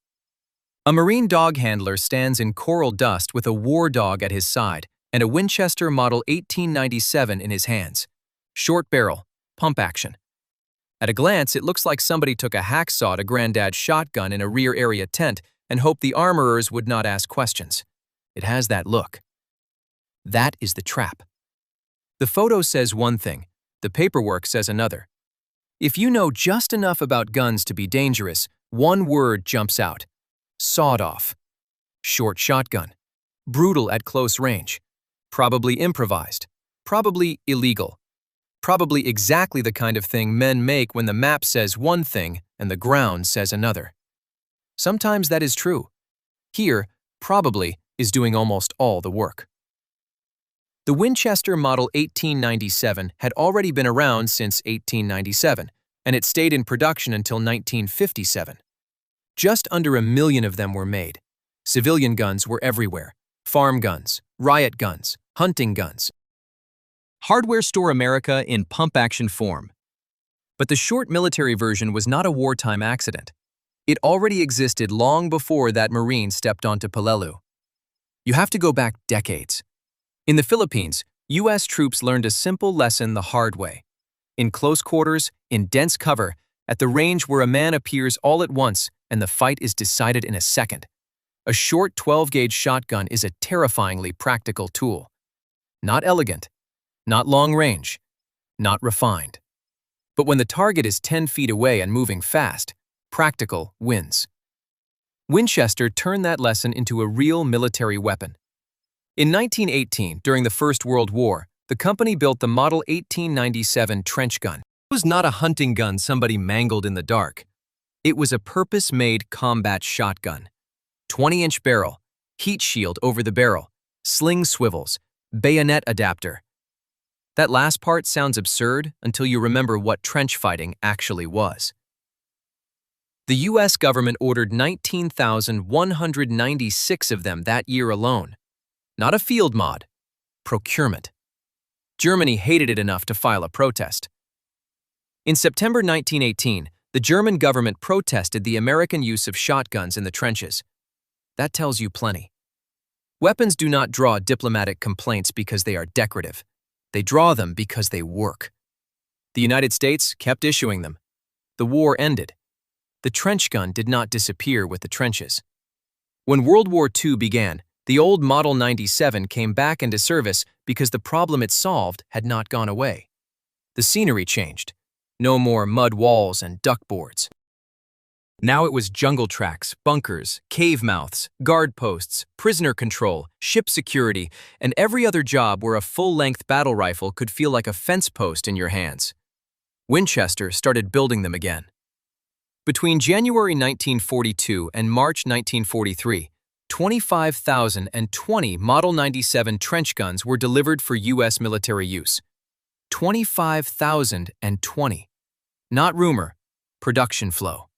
A Marine dog handler stands in coral dust with a war dog at his side and a Winchester Model 1897 in his hands. Short barrel, pump action. At a glance, it looks like somebody took a hacksaw to Granddad's shotgun in a rear area tent and hoped the armorers would not ask questions. It has that look. That is the trap. The photo says one thing, the paperwork says another. If you know just enough about guns to be dangerous, one word jumps out. Sawed off. Short shotgun. Brutal at close range. Probably improvised. Probably illegal. Probably exactly the kind of thing men make when the map says one thing and the ground says another. Sometimes that is true. Here, probably is doing almost all the work. The Winchester Model 1897 had already been around since 1897, and it stayed in production until 1957. Just under 1 million of them were made. Civilian guns were everywhere. Farm guns, riot guns, hunting guns. Hardware Store America in pump-action form. But the short military version was not a wartime accident. It already existed long before that Marine stepped onto Peleliu. You have to go back decades. In the Philippines, U.S. troops learned a simple lesson the hard way. In close quarters, in dense cover, at the range where a man appears all at once and the fight is decided in a second. A short 12-gauge shotgun is a terrifyingly practical tool. Not elegant, not long range, not refined. But when the target is 10 feet away and moving fast, practical wins. Winchester turned that lesson into a real military weapon. In 1918, during the First World War, the company built the Model 1897 trench gun. It was not a hunting gun somebody mangled in the dark. It was a purpose-made combat shotgun. 20-inch barrel, heat shield over the barrel, sling swivels, bayonet adapter. That last part sounds absurd until you remember what trench fighting actually was. The U.S. government ordered 19,196 of them that year alone. Not a field mod, procurement. Germany hated it enough to file a protest. In September 1918, the German government protested the American use of shotguns in the trenches. That tells you plenty. Weapons do not draw diplomatic complaints because they are decorative. They draw them because they work. The United States kept issuing them. The war ended. The trench gun did not disappear with the trenches. When World War II began, the old Model 97 came back into service because the problem it solved had not gone away. The scenery changed. No more mud walls and duck boards. Now it was jungle tracks, bunkers, cave mouths, guard posts, prisoner control, ship security, and every other job where a full-length battle rifle could feel like a fence post in your hands. Winchester started building them again. Between January 1942 and March 1943, 25,020 Model 97 trench guns were delivered for U.S. military use. 25,020. Not rumor, production flow.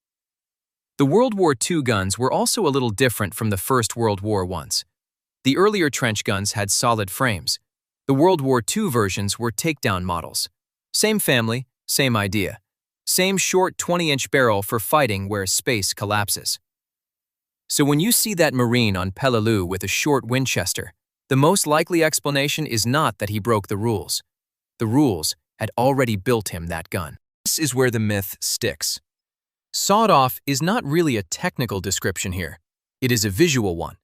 The World War II guns were also a little different from the First World War ones. The earlier trench guns had solid frames. The World War II versions were takedown models. Same family, same idea. Same short 20-inch barrel for fighting where space collapses. So when you see that Marine on Peleliu with a short Winchester, the most likely explanation is not that he broke the rules. The rules had already built him that gun. This is where the myth sticks. Sawed off is not really a technical description here. It is a visual one.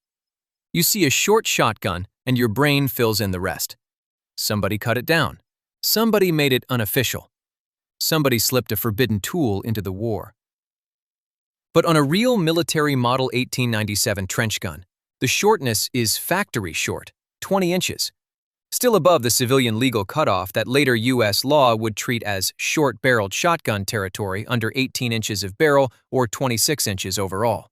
You see a short shotgun and your brain fills in the rest. Somebody cut it down. Somebody made it unofficial. Somebody slipped a forbidden tool into the war. But on a real military Model 1897 trench gun, the shortness is factory short, 20 inches. still above the civilian legal cutoff that later U.S. law would treat as short-barreled shotgun territory under 18 inches of barrel or 26 inches overall.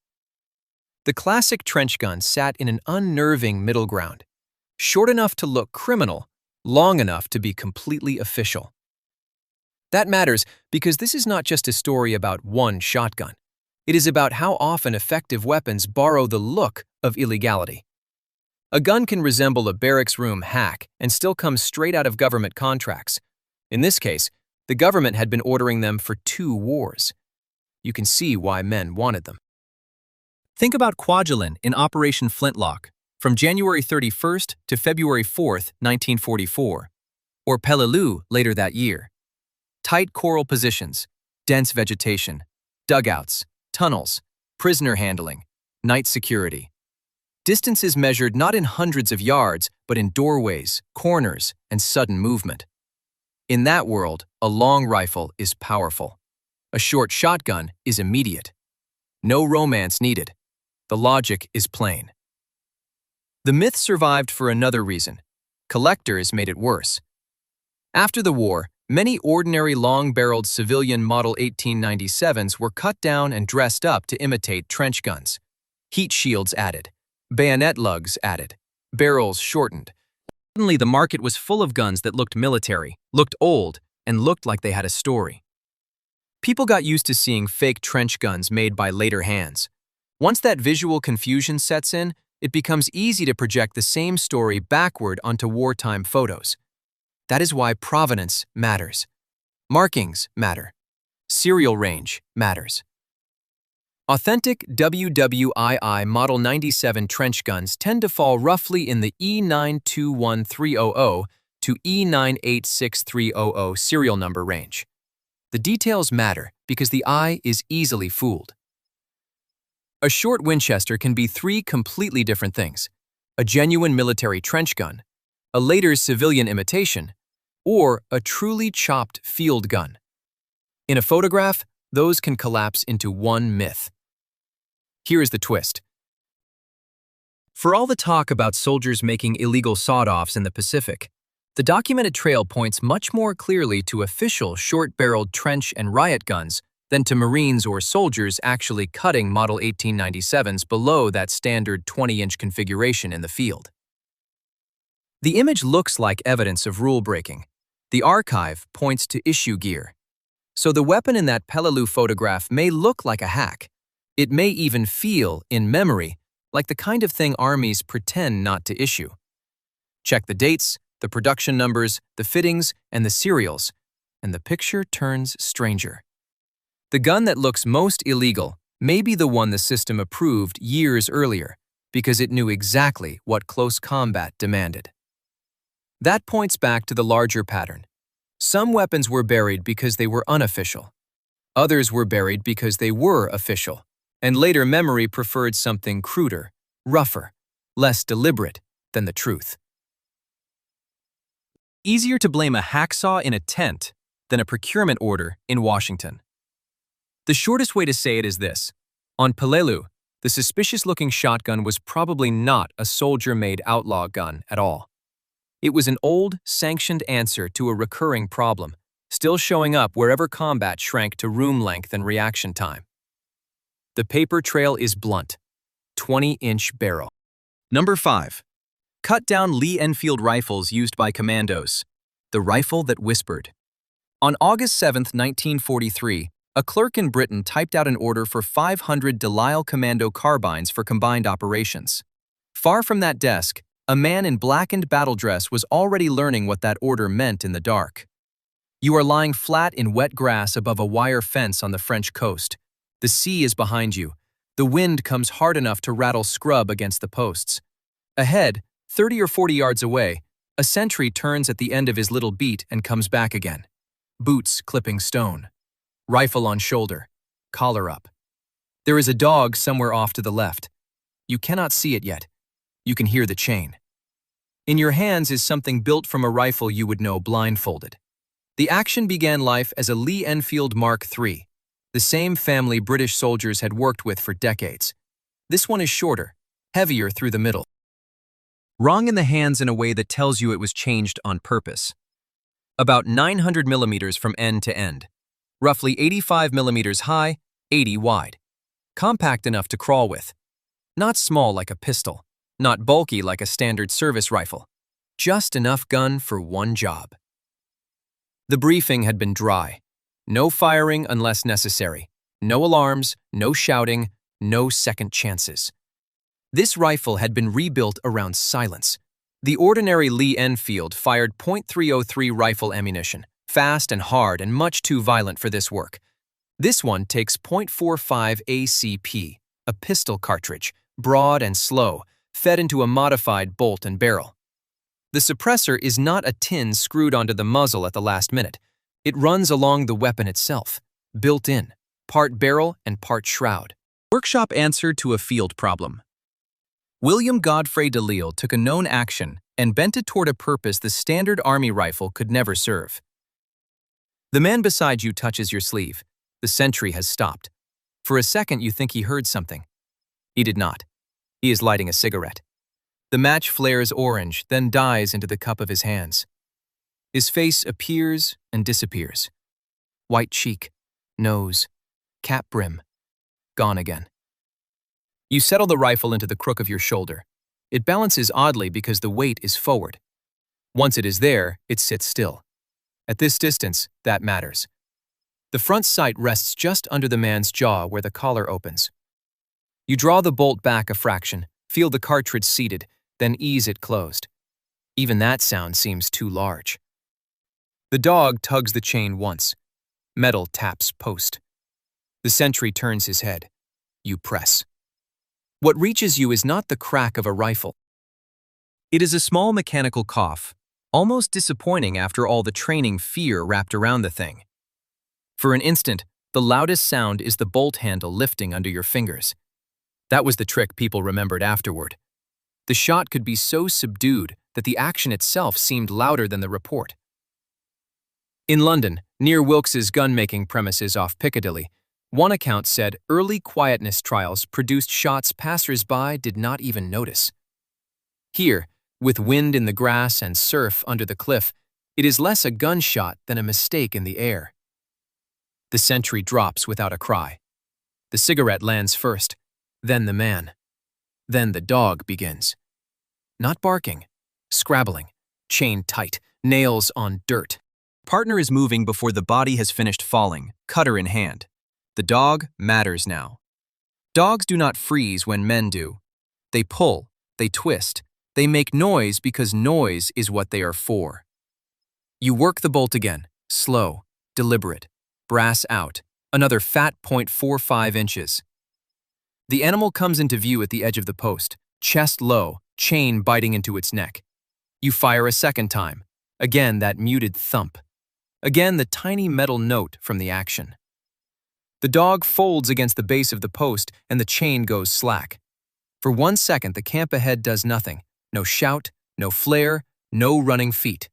The classic trench gun sat in an unnerving middle ground, short enough to look criminal, long enough to be completely official. That matters because this is not just a story about one shotgun. It is about how often effective weapons borrow the look of illegality. A gun can resemble a barracks room hack and still come straight out of government contracts. In this case, the government had been ordering them for 2 wars. You can see why men wanted them. Think about Kwajalein in Operation Flintlock, from January 31st to February 4th, 1944, or Peleliu later that year. Tight coral positions, dense vegetation, dugouts, tunnels, prisoner handling, night security. Distances measured not in hundreds of yards, but in doorways, corners, and sudden movement. In that world, a long rifle is powerful. A short shotgun is immediate. No romance needed. The logic is plain. The myth survived for another reason. Collectors made it worse. After the war, many ordinary long-barreled civilian Model 1897s were cut down and dressed up to imitate trench guns. Heat shields added. Bayonet lugs added. Barrels shortened. Suddenly, the market was full of guns that looked military, looked old, and looked like they had a story. People got used to seeing fake trench guns made by later hands. Once that visual confusion sets in, it becomes easy to project the same story backward onto wartime photos. That is why provenance matters. Markings matter. Serial range matters. Authentic WW2 Model 97 trench guns tend to fall roughly in the E921300 to E986300 serial number range. The details matter because the eye is easily fooled. A short Winchester can be 3 completely different things: a genuine military trench gun, a later civilian imitation, or a truly chopped field gun. In a photograph, those can collapse into one myth. Here is the twist. For all the talk about soldiers making illegal sawed-offs in the Pacific, the documented trail points much more clearly to official short-barreled trench and riot guns than to Marines or soldiers actually cutting Model 1897s below that standard 20-inch configuration in the field. The image looks like evidence of rule breaking. The archive points to issue gear. So the weapon in that Peleliu photograph may look like a hack. It may even feel, in memory, like the kind of thing armies pretend not to issue. Check the dates, the production numbers, the fittings, and the serials, and the picture turns stranger. The gun that looks most illegal may be the one the system approved years earlier because it knew exactly what close combat demanded. That points back to the larger pattern. Some weapons were buried because they were unofficial. Others were buried because they were official, and later memory preferred something cruder, rougher, less deliberate than the truth. Easier to blame a hacksaw in a tent than a procurement order in Washington. The shortest way to say it is this. On Peleliu, the suspicious-looking shotgun was probably not a soldier-made outlaw gun at all. It was an old, sanctioned answer to a recurring problem, still showing up wherever combat shrank to room length and reaction time. The paper trail is blunt. 20-inch barrel. Number 5. Cut-down Lee-Enfield rifles used by commandos. The rifle that whispered. On August 7, 1943, a clerk in Britain typed out an order for 500 Delisle commando carbines for combined operations. Far from that desk, a man in blackened battle dress was already learning what that order meant in the dark. You are lying flat in wet grass above a wire fence on the French coast. The sea is behind you. The wind comes hard enough to rattle scrub against the posts. Ahead, 30 or 40 yards away, a sentry turns at the end of his little beat and comes back again. Boots clipping stone. Rifle on shoulder. Collar up. There is a dog somewhere off to the left. You cannot see it yet. You can hear the chain. In your hands is something built from a rifle you would know blindfolded. The action began life as a Lee-Enfield Mark III, the same family British soldiers had worked with for decades. This one is shorter, heavier through the middle. Wrong in the hands in a way that tells you it was changed on purpose. About 900 millimeters from end to end. Roughly 85 millimeters high, 80 wide. Compact enough to crawl with. Not small like a pistol. Not bulky like a standard service rifle. Just enough gun for one job. The briefing had been dry. No firing unless necessary. No alarms, no shouting, no second chances. This rifle had been rebuilt around silence. The ordinary Lee-Enfield fired .303 rifle ammunition, fast and hard and much too violent for this work. This one takes .45 ACP, a pistol cartridge, broad and slow, fed into a modified bolt and barrel. The suppressor is not a tin screwed onto the muzzle at the last minute. It runs along the weapon itself, built in, part barrel and part shroud. Workshop answer to a field problem. William Godfrey Delisle took a known action and bent it toward a purpose the standard army rifle could never serve. The man beside you touches your sleeve. The sentry has stopped. For a second you think he heard something. He did not. He is lighting a cigarette. The match flares orange, then dies into the cup of his hands. His face appears and disappears. White cheek, nose, cap brim, gone again. You settle the rifle into the crook of your shoulder. It balances oddly because the weight is forward. Once it is there, it sits still. At this distance, that matters. The front sight rests just under the man's jaw where the collar opens. You draw the bolt back a fraction, feel the cartridge seated, then ease it closed. Even that sound seems too large. The dog tugs the chain once. Metal taps post. The sentry turns his head. You press. What reaches you is not the crack of a rifle. It is a small mechanical cough, almost disappointing after all the training fear wrapped around the thing. For an instant, the loudest sound is the bolt handle lifting under your fingers. That was the trick people remembered afterward. The shot could be so subdued that the action itself seemed louder than the report. In London, near Wilkes's gun-making premises off Piccadilly, one account said early quietness trials produced shots passers-by did not even notice. Here, with wind in the grass and surf under the cliff, it is less a gunshot than a mistake in the air. The sentry drops without a cry. The cigarette lands first, then the man. Then the dog begins. Not barking, scrabbling, chain tight, nails on dirt. Partner is moving before the body has finished falling, cutter in hand. The dog matters now. Dogs do not freeze when men do. They pull, they twist, they make noise because noise is what they are for. You work the bolt again, slow, deliberate, brass out, another fat .45 inches. The animal comes into view at the edge of the post, chest low, chain biting into its neck. You fire a second time. Again that muted thump. Again the tiny metal note from the action. The dog folds against the base of the post and the chain goes slack. For 1 second the camp ahead does nothing. No shout, no flare, no running feet.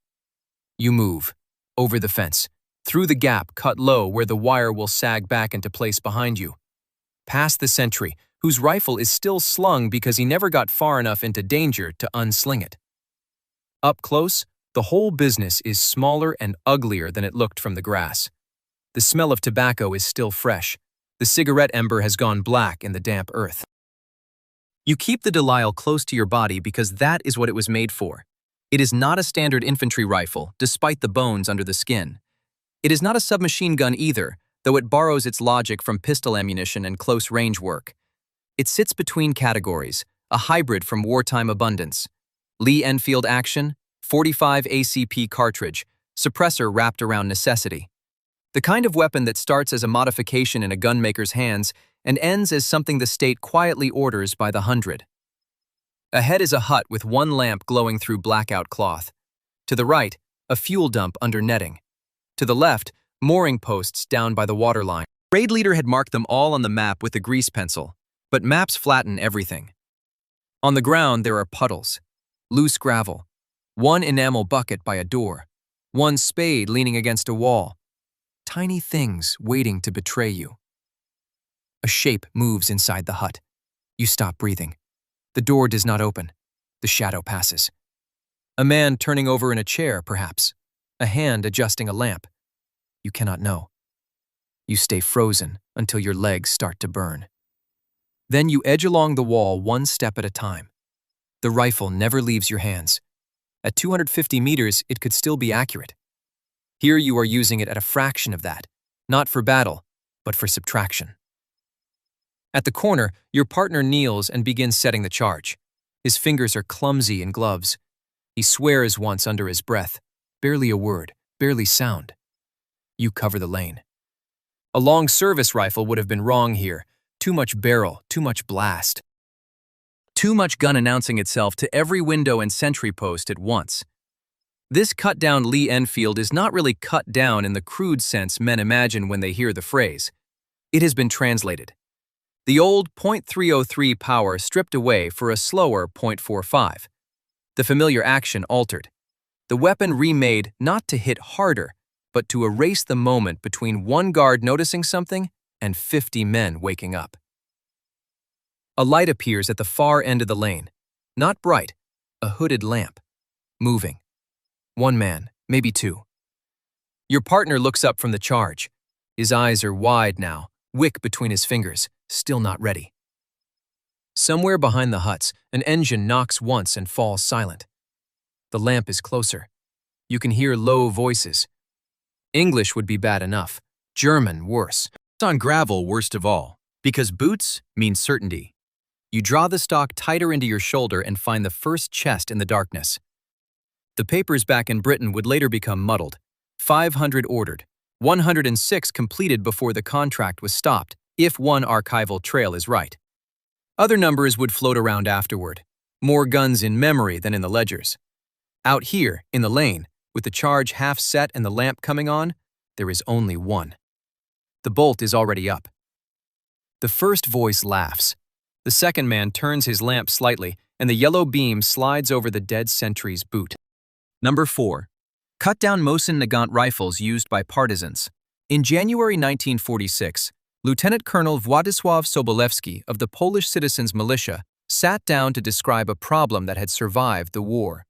You move. Over the fence. Through the gap cut low where the wire will sag back into place behind you. Past the sentry, whose rifle is still slung because he never got far enough into danger to unsling it. Up close, the whole business is smaller and uglier than it looked from the grass. The smell of tobacco is still fresh. The cigarette ember has gone black in the damp earth. You keep the Delisle close to your body because that is what it was made for. It is not a standard infantry rifle, despite the bones under the skin. It is not a submachine gun either, though it borrows its logic from pistol ammunition and close-range work. It sits between categories, a hybrid from wartime abundance. Lee-Enfield action, 45 ACP cartridge, suppressor wrapped around necessity. The kind of weapon that starts as a modification in a gunmaker's hands and ends as something the state quietly orders by the hundred. Ahead is a hut with one lamp glowing through blackout cloth. To the right, a fuel dump under netting. To the left, mooring posts down by the waterline. Raid leader had marked them all on the map with a grease pencil, but maps flatten everything. On the ground there are puddles, loose gravel, one enamel bucket by a door, one spade leaning against a wall. Tiny things waiting to betray you. A shape moves inside the hut. You stop breathing. The door does not open. The shadow passes. A man turning over in a chair, perhaps. A hand adjusting a lamp. You cannot know. You stay frozen until your legs start to burn. Then you edge along the wall one step at a time. The rifle never leaves your hands. At 250 meters, it could still be accurate. Here you are using it at a fraction of that, not for battle, but for subtraction. At the corner, your partner kneels and begins setting the charge. His fingers are clumsy in gloves. He swears once under his breath, barely a word, barely sound. You cover the lane. A long service rifle would have been wrong here. Too much barrel, too much blast. Too much gun announcing itself to every window and sentry post at once. This cut-down Lee-Enfield is not really cut down in the crude sense men imagine when they hear the phrase. It has been translated. The old .303 power stripped away for a slower .45. The familiar action altered. The weapon remade not to hit harder, but to erase the moment between one guard noticing something and 50 men waking up. A light appears at the far end of the lane. Not bright, a hooded lamp. Moving. One man, maybe two. Your partner looks up from the charge. His eyes are wide now, wick between his fingers, still not ready. Somewhere behind the huts, an engine knocks once and falls silent. The lamp is closer. You can hear low voices. English would be bad enough. German, worse. On gravel, worst of all, because boots mean certainty. You draw the stock tighter into your shoulder and find the first chest in the darkness. The papers back in Britain would later become muddled. 500 ordered, 106 completed before the contract was stopped, if one archival trail is right. Other numbers would float around afterward. More guns in memory than in the ledgers. Out here, in the lane, with the charge half set and the lamp coming on, there is only one. The bolt is already up. The first voice laughs. The second man turns his lamp slightly, and the yellow beam slides over the dead sentry's boot. Number 4. Cut-down Mosin-Nagant rifles used by partisans. In January 1946, Lieutenant Colonel Władysław Sobolewski of the Polish Citizens Militia sat down to describe a problem that had survived the war.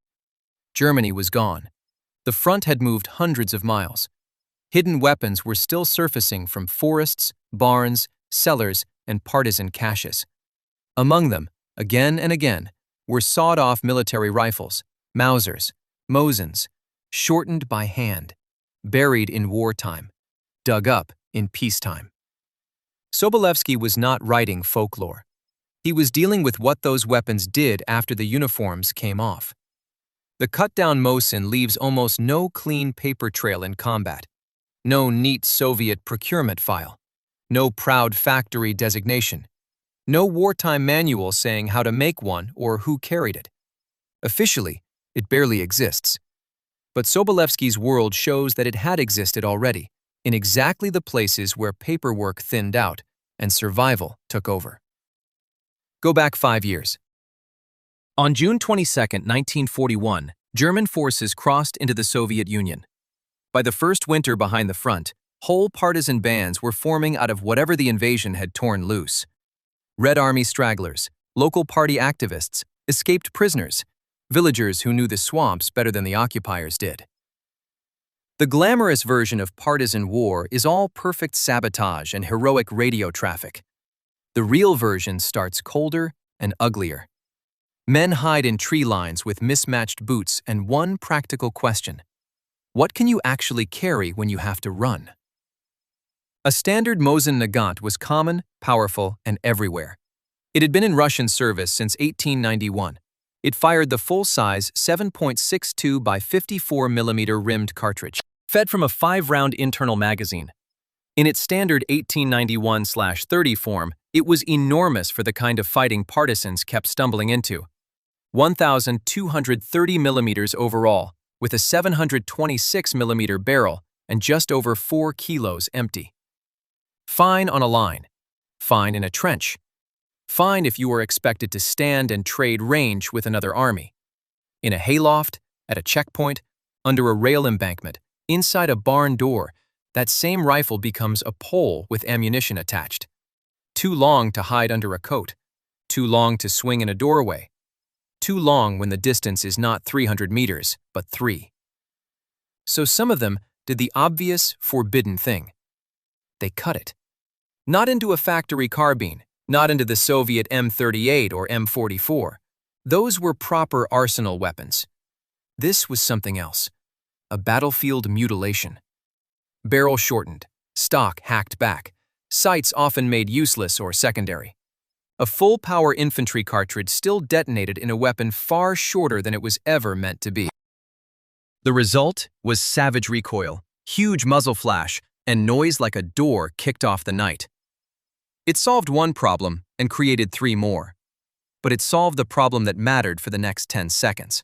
Germany was gone. The front had moved hundreds of miles. Hidden weapons were still surfacing from forests, barns, cellars, and partisan caches. Among them, again and again, were sawed-off military rifles, Mausers, Mosins, shortened by hand, buried in wartime, dug up in peacetime. Sobolewski was not writing folklore. He was dealing with what those weapons did after the uniforms came off. The cut-down Mosin leaves almost no clean paper trail in combat, no neat Soviet procurement file, no proud factory designation, no wartime manual saying how to make one or who carried it. Officially, it barely exists. But Sobolewski's world shows that it had existed already, in exactly the places where paperwork thinned out and survival took over. Go back 5 years. On June 22, 1941, German forces crossed into the Soviet Union. By the first winter behind the front, whole partisan bands were forming out of whatever the invasion had torn loose. Red Army stragglers, local party activists, escaped prisoners, villagers who knew the swamps better than the occupiers did. The glamorous version of partisan war is all perfect sabotage and heroic radio traffic. The real version starts colder and uglier. Men hide in tree lines with mismatched boots and one practical question. What can you actually carry when you have to run? A standard Mosin-Nagant was common, powerful, and everywhere. It had been in Russian service since 1891. It fired the full-size 7.62 by 54 mm rimmed cartridge, fed from a 5-round internal magazine. In its standard 1891/30 form, it was enormous for the kind of fighting partisans kept stumbling into. 1,230 mm overall, with a 726 mm barrel and just over 4 kilos empty. Fine on a line. Fine in a trench. Fine if you were expected to stand and trade range with another army. In a hayloft, at a checkpoint, under a rail embankment, inside a barn door, that same rifle becomes a pole with ammunition attached. Too long to hide under a coat. Too long to swing in a doorway. too long when the distance is not 300 meters, but 3. So some of them did the obvious, forbidden thing. They cut it. Not into a factory carbine, not into the Soviet M38 or M44. Those were proper arsenal weapons. This was something else. A battlefield mutilation. Barrel shortened, stock hacked back, sights often made useless or secondary. A full-power infantry cartridge still detonated in a weapon far shorter than it was ever meant to be. The result was savage recoil, huge muzzle flash, and noise like a door kicked off the night. It solved one problem and created 3 more, but it solved the problem that mattered for the next 10 seconds.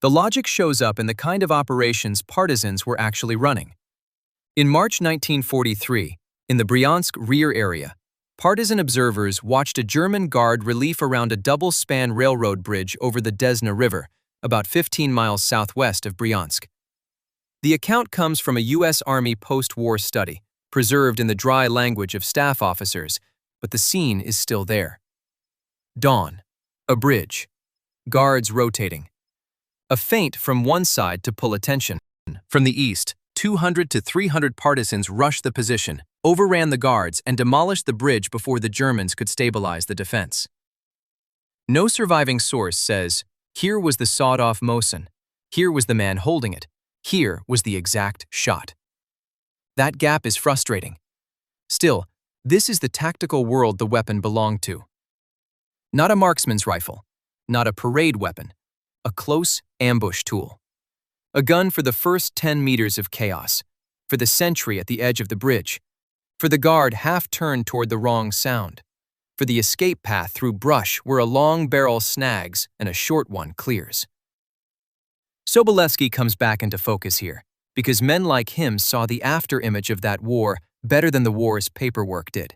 The logic shows up in the kind of operations partisans were actually running. In March 1943, in the Bryansk rear area, partisan observers watched a German Guard relief around a double-span railroad bridge over the Desna River, about 15 miles southwest of Bryansk. The account comes from a U.S. Army post-war study, preserved in the dry language of staff officers, but the scene is still there. Dawn. A bridge. Guards rotating. A feint from one side to pull attention. From the east, 200 to 300 partisans rushed the position, overran the guards, and demolished the bridge before the Germans could stabilize the defense. No surviving source says, here was the sawed-off Mosin, here was the man holding it, here was the exact shot. That gap is frustrating. Still, this is the tactical world the weapon belonged to. Not a marksman's rifle, not a parade weapon, a close ambush tool. A gun for the first 10 meters of chaos, for the sentry at the edge of the bridge, for the guard half-turned toward the wrong sound, for the escape path through brush where a long barrel snags and a short one clears. Sobolewski comes back into focus here, because men like him saw the after-image of that war better than the war's paperwork did.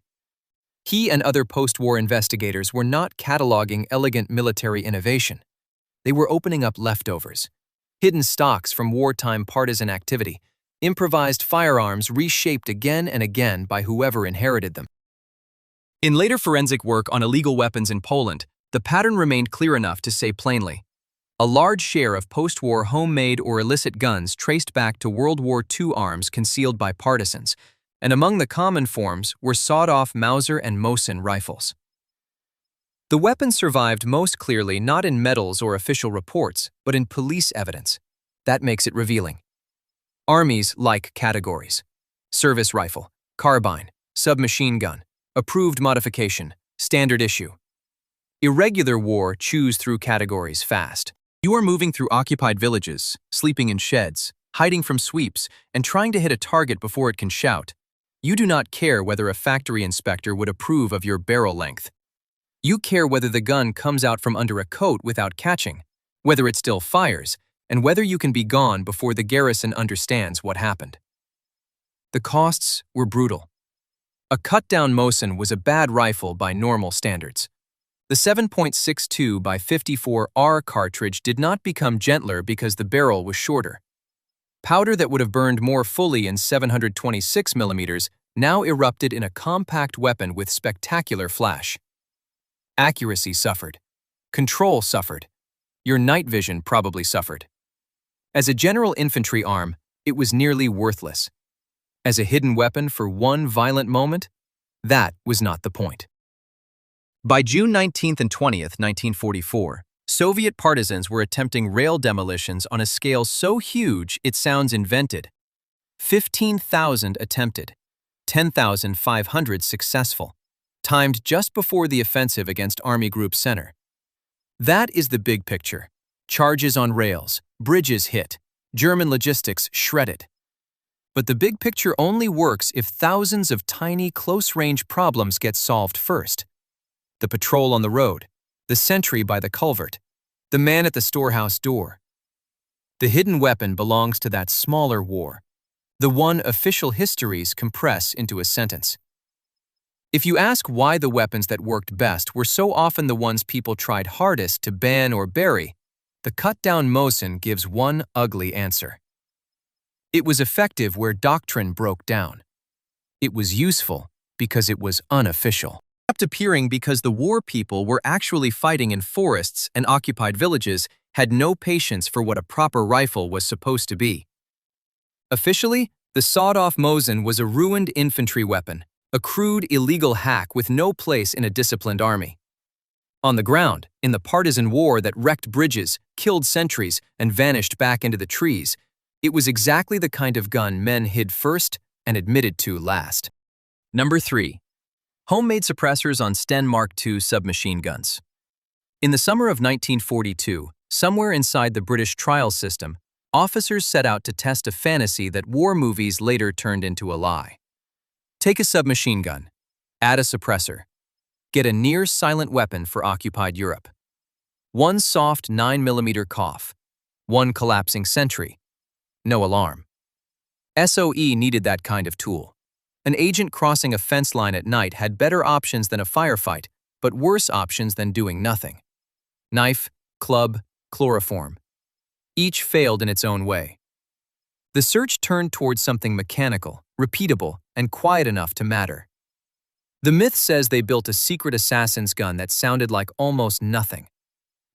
He and other post-war investigators were not cataloging elegant military innovation. They were opening up leftovers, hidden stocks from wartime partisan activity, improvised firearms reshaped again and again by whoever inherited them. In later forensic work on illegal weapons in Poland, the pattern remained clear enough to say plainly, a large share of post-war homemade or illicit guns traced back to World War II arms concealed by partisans, and among the common forms were sawed-off Mauser and Mosin rifles. The weapon survived most clearly not in medals or official reports, but in police evidence. That makes it revealing. Armies like categories: service rifle, carbine, submachine gun, approved modification, standard issue. Irregular war chews through categories fast. You are moving through occupied villages, sleeping in sheds, hiding from sweeps, and trying to hit a target before it can shout. You do not care whether a factory inspector would approve of your barrel length. You care whether the gun comes out from under a coat without catching, whether it still fires, and whether you can be gone before the garrison understands what happened. The costs were brutal. A cut-down Mosin was a bad rifle by normal standards. The 7.62 by 54R cartridge did not become gentler because the barrel was shorter. Powder that would have burned more fully in 726mm now erupted in a compact weapon with spectacular flash. Accuracy suffered. Control suffered. Your night vision probably suffered. As a general infantry arm, it was nearly worthless. As a hidden weapon for one violent moment, that was not the point. By June 19th and 20th, 1944, Soviet partisans were attempting rail demolitions on a scale so huge it sounds invented. 15,000 attempted, 10,500 successful, timed just before the offensive against Army Group Center. That is the big picture. Charges on rails, bridges hit, German logistics shredded. But the big picture only works if thousands of tiny, close-range problems get solved first. The patrol on the road, the sentry by the culvert, the man at the storehouse door. The hidden weapon belongs to that smaller war, the one official histories compress into a sentence. If you ask why the weapons that worked best were so often the ones people tried hardest to ban or bury, the cut-down Mosin gives one ugly answer. It was effective where doctrine broke down. It was useful because it was unofficial. kept appearing because the war people were actually fighting in forests and occupied villages, had no patience for what a proper rifle was supposed to be. Officially, the sawed-off Mosin was a ruined infantry weapon, a crude, illegal hack with no place in a disciplined army. On the ground, in the partisan war that wrecked bridges, killed sentries, and vanished back into the trees, it was exactly the kind of gun men hid first and admitted to last. Number 3. Homemade suppressors on Sten Mk II submachine guns. In the summer of 1942, somewhere inside the British trial system, officers set out to test a fantasy that war movies later turned into a lie. Take a submachine gun, add a suppressor, get a near-silent weapon for occupied Europe. One soft 9mm cough, one collapsing sentry, no alarm. SOE needed that kind of tool. An agent crossing a fence line at night had better options than a firefight, but worse options than doing nothing. Knife, club, chloroform. Each failed in its own way. The search turned towards something mechanical, repeatable, and quiet enough to matter. The myth says they built a secret assassin's gun that sounded like almost nothing.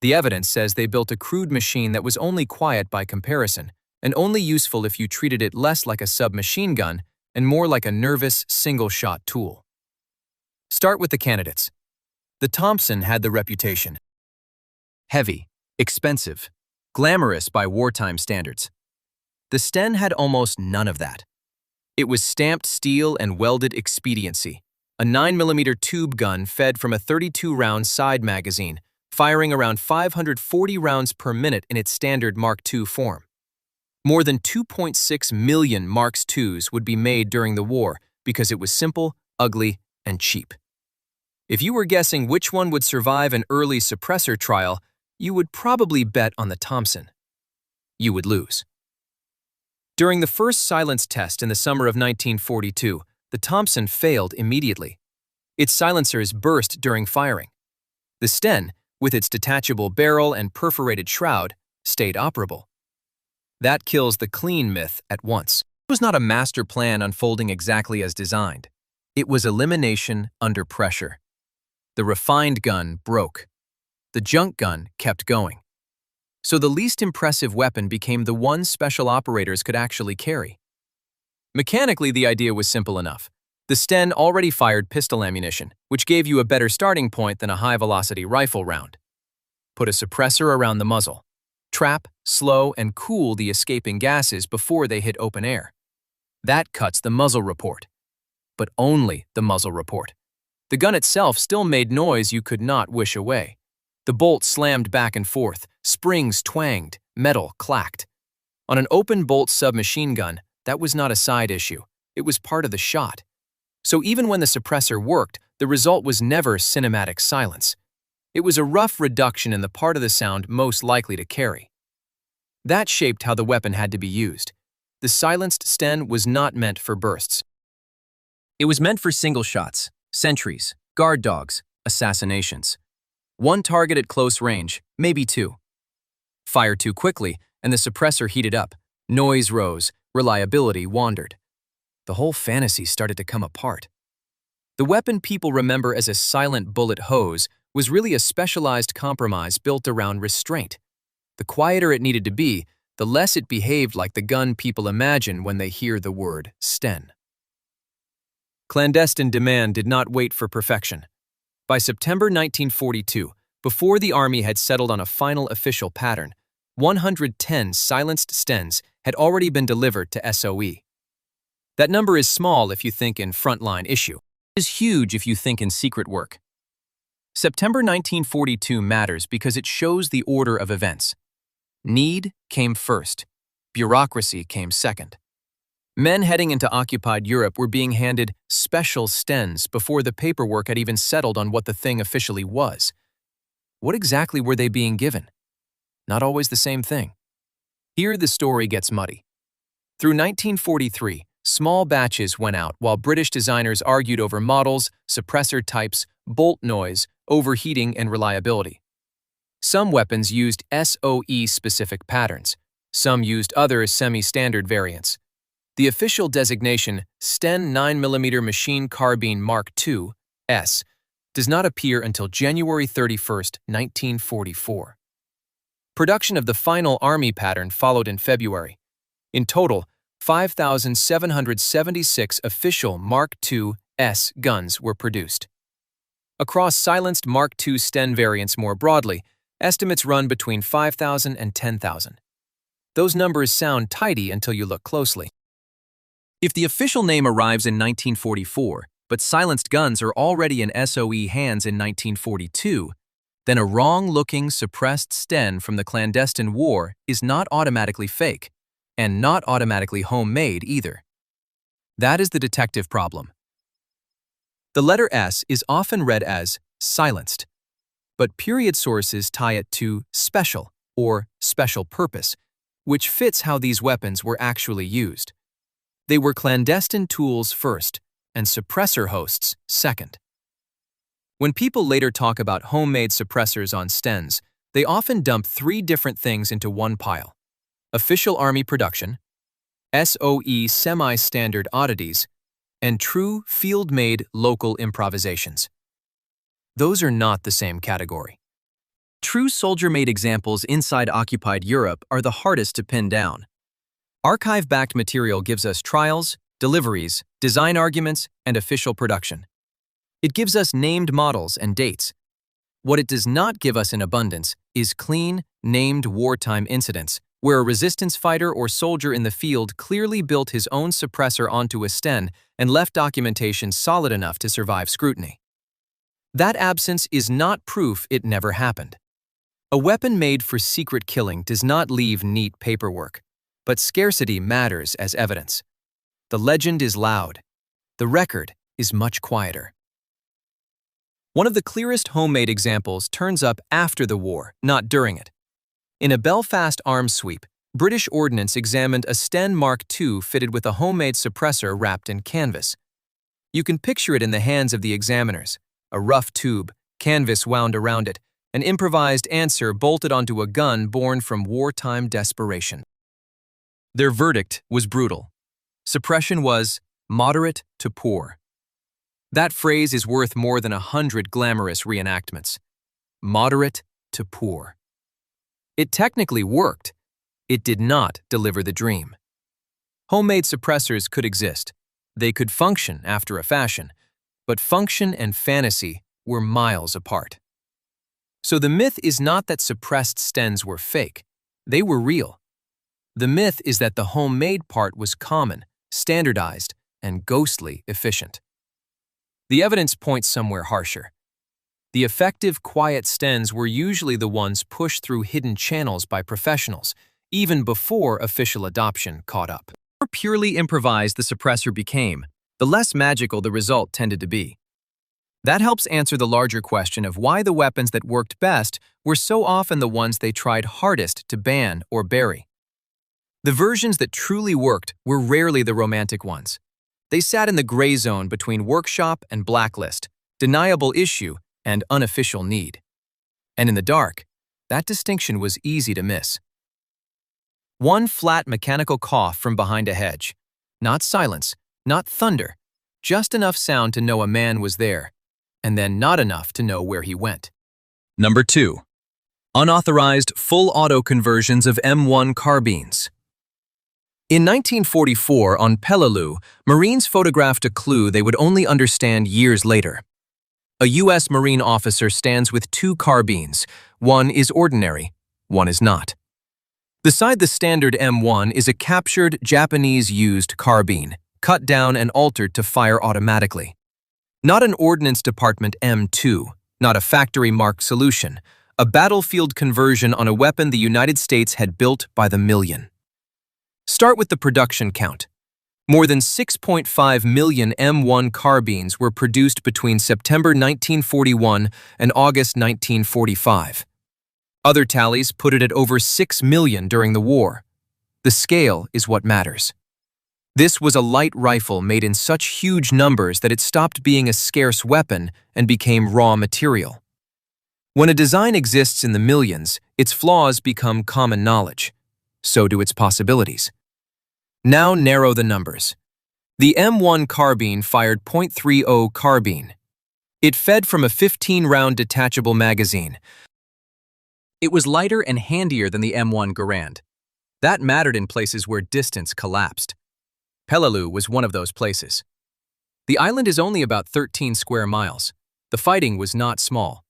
The evidence says they built a crude machine that was only quiet by comparison, and only useful if you treated it less like a submachine gun and more like a nervous, single-shot tool. Start with the candidates. The Thompson had the reputation. Heavy, expensive, glamorous by wartime standards. The Sten had almost none of that. It was stamped steel and welded expediency, a 9mm tube gun fed from a 32-round side magazine, firing around 540 rounds per minute in its standard Mark II form. More than 2.6 million Marks IIs would be made during the war because it was simple, ugly, and cheap. If you were guessing which one would survive an early suppressor trial, you would probably bet on the Thompson. You would lose. During the first silence test in the summer of 1942, the Thompson failed immediately. Its silencers burst during firing. The Sten, with its detachable barrel and perforated shroud, stayed operable. That kills the clean myth at once. It was not a master plan unfolding exactly as designed. It was elimination under pressure. The refined gun broke. The junk gun kept going. So the least impressive weapon became the one special operators could actually carry. Mechanically, the idea was simple enough. The Sten already fired pistol ammunition, which gave you a better starting point than a high-velocity rifle round. Put a suppressor around the muzzle. Trap, slow, and cool the escaping gases before they hit open air. That cuts the muzzle report. But only the muzzle report. The gun itself still made noise you could not wish away. The bolt slammed back and forth, springs twanged, metal clacked. On an open-bolt submachine gun, that was not a side issue. It was part of the shot. So even when the suppressor worked, the result was never cinematic silence. It was a rough reduction in the part of the sound most likely to carry. That shaped how the weapon had to be used. The silenced Sten was not meant for bursts. It was meant for single shots, sentries, guard dogs, assassinations. One target at close range, maybe two. Fire too quickly, and the suppressor heated up. Noise rose, reliability wandered. The whole fantasy started to come apart. The weapon people remember as a silent bullet hose was really a specialized compromise built around restraint. The quieter it needed to be, the less it behaved like the gun people imagine when they hear the word Sten. Clandestine demand did not wait for perfection. By September 1942, before the Army had settled on a final official pattern, 110 silenced Stens had already been delivered to SOE. That number is small if you think in frontline issue. It is huge if you think in secret work. September 1942 matters because it shows the order of events. Need came first. Bureaucracy came second. Men heading into occupied Europe were being handed special Stens before the paperwork had even settled on what the thing officially was. What exactly were they being given? Not always the same thing. Here the story gets muddy. Through 1943, small batches went out while British designers argued over models, suppressor types, bolt noise, overheating, and reliability. Some weapons used SOE-specific patterns. Some used other semi-standard variants. The official designation Sten 9mm Machine Carbine Mark II, S, does not appear until January 31, 1944. Production of the final Army pattern followed in February. In total, 5,776 official Mark II-S guns were produced. Across silenced Mark II Sten variants more broadly, estimates run between 5,000 and 10,000. Those numbers sound tidy until you look closely. If the official name arrives in 1944, but silenced guns are already in SOE hands in 1942, then a wrong-looking, suppressed Sten from the clandestine war is not automatically fake, and not automatically homemade either. That is the detective problem. The letter S is often read as silenced, but period sources tie it to special or special purpose, which fits how these weapons were actually used. They were clandestine tools first, and suppressor hosts second. When people later talk about homemade suppressors on Stens, they often dump three different things into one pile: official Army production, SOE semi-standard oddities, and true field-made local improvisations. Those are not the same category. True soldier-made examples inside occupied Europe are the hardest to pin down. Archive-backed material gives us trials, deliveries, design arguments, and official production. It gives us named models and dates. What it does not give us in abundance is clean, named wartime incidents where a resistance fighter or soldier in the field clearly built his own suppressor onto a Sten and left documentation solid enough to survive scrutiny. That absence is not proof it never happened. A weapon made for secret killing does not leave neat paperwork, but scarcity matters as evidence. The legend is loud. The record is much quieter. One of the clearest homemade examples turns up after the war, not during it. In a Belfast arms sweep, British Ordnance examined a Sten Mark II fitted with a homemade suppressor wrapped in canvas. You can picture it in the hands of the examiners: a rough tube, canvas wound around it, an improvised answer bolted onto a gun born from wartime desperation. Their verdict was brutal. Suppression was moderate to poor. That phrase is worth more than 100 glamorous reenactments. Moderate to poor. It technically worked. It did not deliver the dream. Homemade suppressors could exist. They could function after a fashion, but function and fantasy were miles apart. So the myth is not that suppressed Stens were fake. They were real. The myth is that the homemade part was common, standardized, and ghostly efficient. The evidence points somewhere harsher. The effective, quiet Stens were usually the ones pushed through hidden channels by professionals, even before official adoption caught up. The more purely improvised the suppressor became, the less magical the result tended to be. That helps answer the larger question of why the weapons that worked best were so often the ones they tried hardest to ban or bury. The versions that truly worked were rarely the romantic ones. They sat in the gray zone between workshop and blacklist, deniable issue and unofficial need. And in the dark, that distinction was easy to miss. One flat mechanical cough from behind a hedge. Not silence, not thunder, just enough sound to know a man was there, and then not enough to know where he went. Number 2. Unauthorized full-auto conversions of M1 carbines. In 1944, on Peleliu, Marines photographed a clue they would only understand years later. A U.S. Marine officer stands with two carbines. One is ordinary, one is not. Beside the standard M1 is a captured Japanese-used carbine, cut down and altered to fire automatically. Not an Ordnance Department M2, not a factory-marked solution, a battlefield conversion on a weapon the United States had built by the million. Start with the production count. More than 6.5 million M1 carbines were produced between September 1941 and August 1945. Other tallies put it at over 6 million during the war. The scale is what matters. This was a light rifle made in such huge numbers that it stopped being a scarce weapon and became raw material. When a design exists in the millions, its flaws become common knowledge. So do its possibilities. Now narrow the numbers. The M1 carbine fired .30 carbine. It fed from a 15-round detachable magazine. It was lighter and handier than the M1 Garand. That mattered in places where distance collapsed. Peleliu was one of those places. The island is only about 13 square miles. The fighting was not small.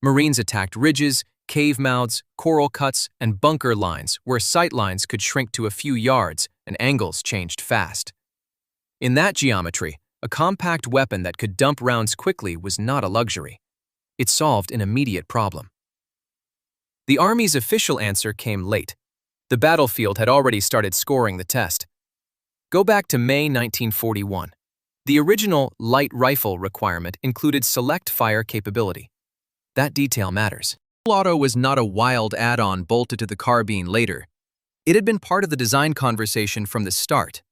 Marines attacked ridges, cave mouths, coral cuts, and bunker lines where sight lines could shrink to a few yards and angles changed fast. In that geometry, a compact weapon that could dump rounds quickly was not a luxury. It solved an immediate problem. The Army's official answer came late. The battlefield had already started scoring the test. Go back to May 1941. The original light rifle requirement included select fire capability. That detail matters. Full auto was not a wild add-on bolted to the carbine later. It had been part of the design conversation from the start.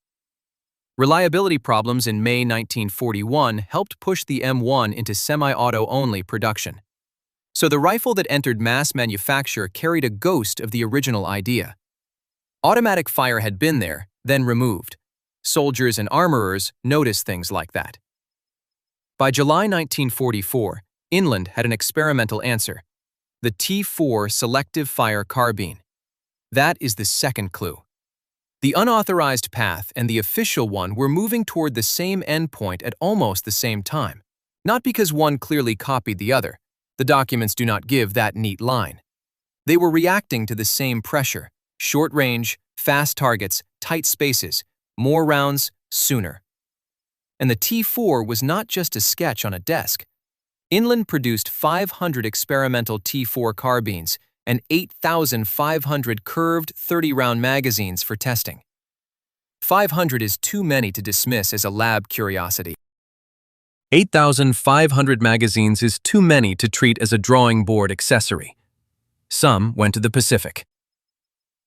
Reliability problems in May 1941 helped push the M1 into semi-auto-only production. So the rifle that entered mass manufacture carried a ghost of the original idea. Automatic fire had been there, then removed. Soldiers and armorers noticed things like that. By July 1944, Inland had an experimental answer: the T4 selective fire carbine. That is the second clue. The unauthorized path and the official one were moving toward the same endpoint at almost the same time, not because one clearly copied the other. The documents do not give that neat line. They were reacting to the same pressure: short range, fast targets, tight spaces, more rounds, sooner. And the T4 was not just a sketch on a desk. Inland produced 500 experimental T4 carbines and 8,500 curved 30-round magazines for testing. 500 is too many to dismiss as a lab curiosity. 8,500 magazines is too many to treat as a drawing board accessory. Some went to the Pacific.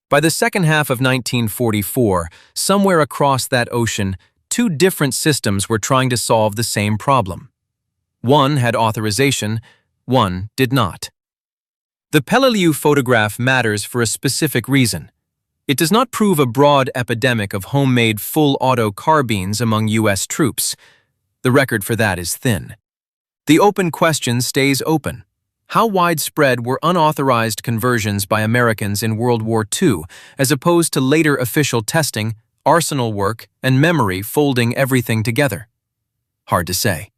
By the second half of 1944, somewhere across that ocean, two different systems were trying to solve the same problem. One had authorization, one did not. The Peleliu photograph matters for a specific reason. It does not prove a broad epidemic of homemade full-auto carbines among U.S. troops. The record for that is thin. The open question stays open. How widespread were unauthorized conversions by Americans in World War II, as opposed to later official testing, arsenal work, and memory folding everything together? Hard to say.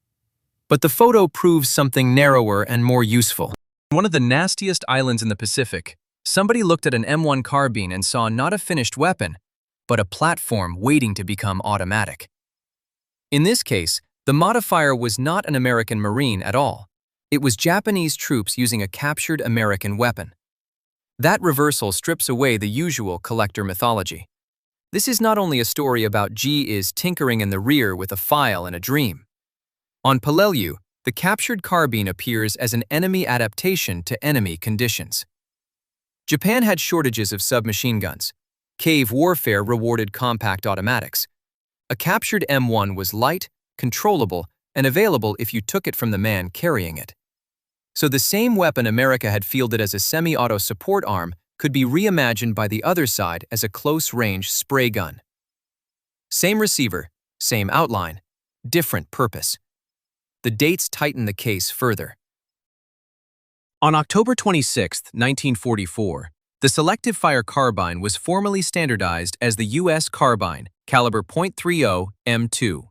But the photo proves something narrower and more useful. On one of the nastiest islands in the Pacific, somebody looked at an M1 carbine and saw not a finished weapon, but a platform waiting to become automatic. In this case, the modifier was not an American Marine at all. It was Japanese troops using a captured American weapon. That reversal strips away the usual collector mythology. This is not only a story about G is tinkering in the rear with a file and a dream. On Peleliu, the captured carbine appears as an enemy adaptation to enemy conditions. Japan had shortages of submachine guns. Cave warfare rewarded compact automatics. A captured M1 was light, controllable, and available if you took it from the man carrying it. So the same weapon America had fielded as a semi-auto support arm could be reimagined by the other side as a close-range spray gun. Same receiver, same outline, different purpose. The dates tighten the case further. On October 26, 1944, the selective fire carbine was formally standardized as the U.S. Carbine, caliber .30 M2.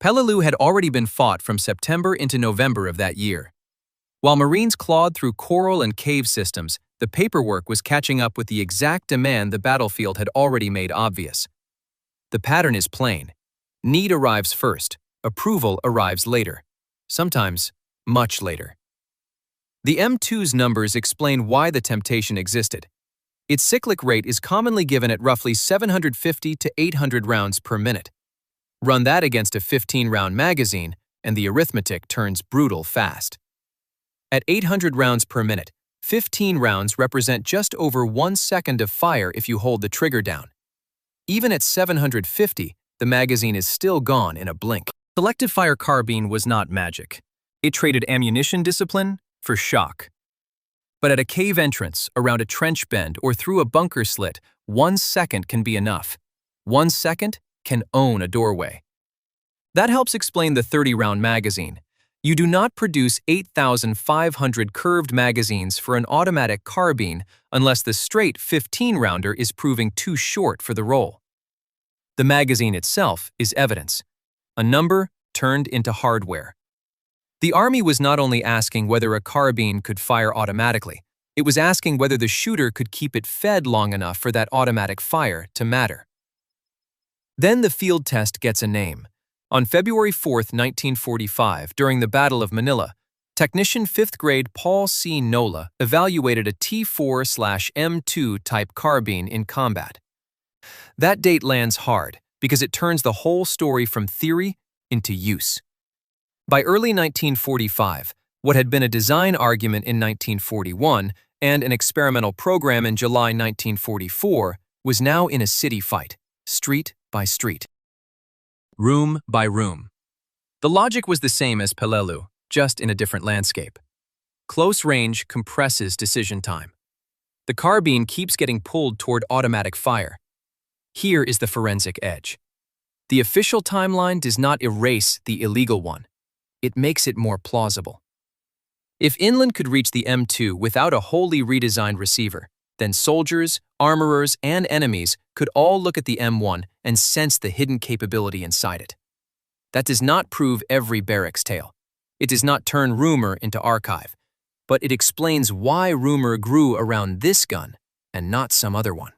Peleliu had already been fought from September into November of that year. While Marines clawed through coral and cave systems, the paperwork was catching up with the exact demand the battlefield had already made obvious. The pattern is plain. Need arrives first. Approval arrives later, sometimes much later. The M2's numbers explain why the temptation existed. Its cyclic rate is commonly given at roughly 750 to 800 rounds per minute. Run that against a 15-round magazine, and the arithmetic turns brutal fast. At 800 rounds per minute, 15 rounds represent just over 1 second of fire if you hold the trigger down. Even at 750, the magazine is still gone in a blink. Selective fire carbine was not magic. It traded ammunition discipline for shock. But at a cave entrance, around a trench bend, or through a bunker slit, 1 second can be enough. 1 second can own a doorway. That helps explain the 30-round magazine. You do not produce 8,500 curved magazines for an automatic carbine unless the straight 15-rounder is proving too short for the role. The magazine itself is evidence, a number turned into hardware. The Army was not only asking whether a carbine could fire automatically, it was asking whether the shooter could keep it fed long enough for that automatic fire to matter. Then the field test gets a name. On February 4, 1945, during the Battle of Manila, technician 5th grade Paul C. Nola evaluated a T4/M2 type carbine in combat. That date lands hard because it turns the whole story from theory into use. By early 1945, what had been a design argument in 1941 and an experimental program in July 1944 was now in a city fight, street by street, room by room. The logic was the same as Peleliu, just in a different landscape. Close range compresses decision time. The carbine keeps getting pulled toward automatic fire. Here is the forensic edge. The official timeline does not erase the illegal one. It makes it more plausible. If Inland could reach the M2 without a wholly redesigned receiver, then soldiers, armorers, and enemies could all look at the M1 and sense the hidden capability inside it. That does not prove every barrack's tale. It does not turn rumor into archive, but it explains why rumor grew around this gun and not some other one.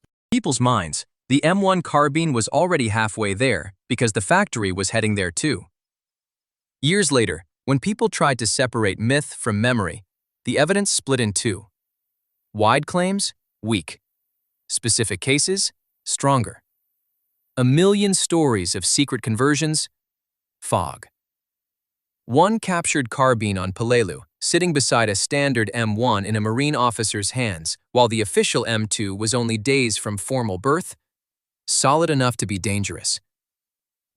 In people's minds, the M1 carbine was already halfway there because the factory was heading there too. Years later, when people tried to separate myth from memory, the evidence split in two. Wide claims, weak. Specific cases, stronger. A million stories of secret conversions, fog. One captured carbine on Peleliu, sitting beside a standard M1 in a Marine officer's hands, while the official M2 was only days from formal birth, solid enough to be dangerous.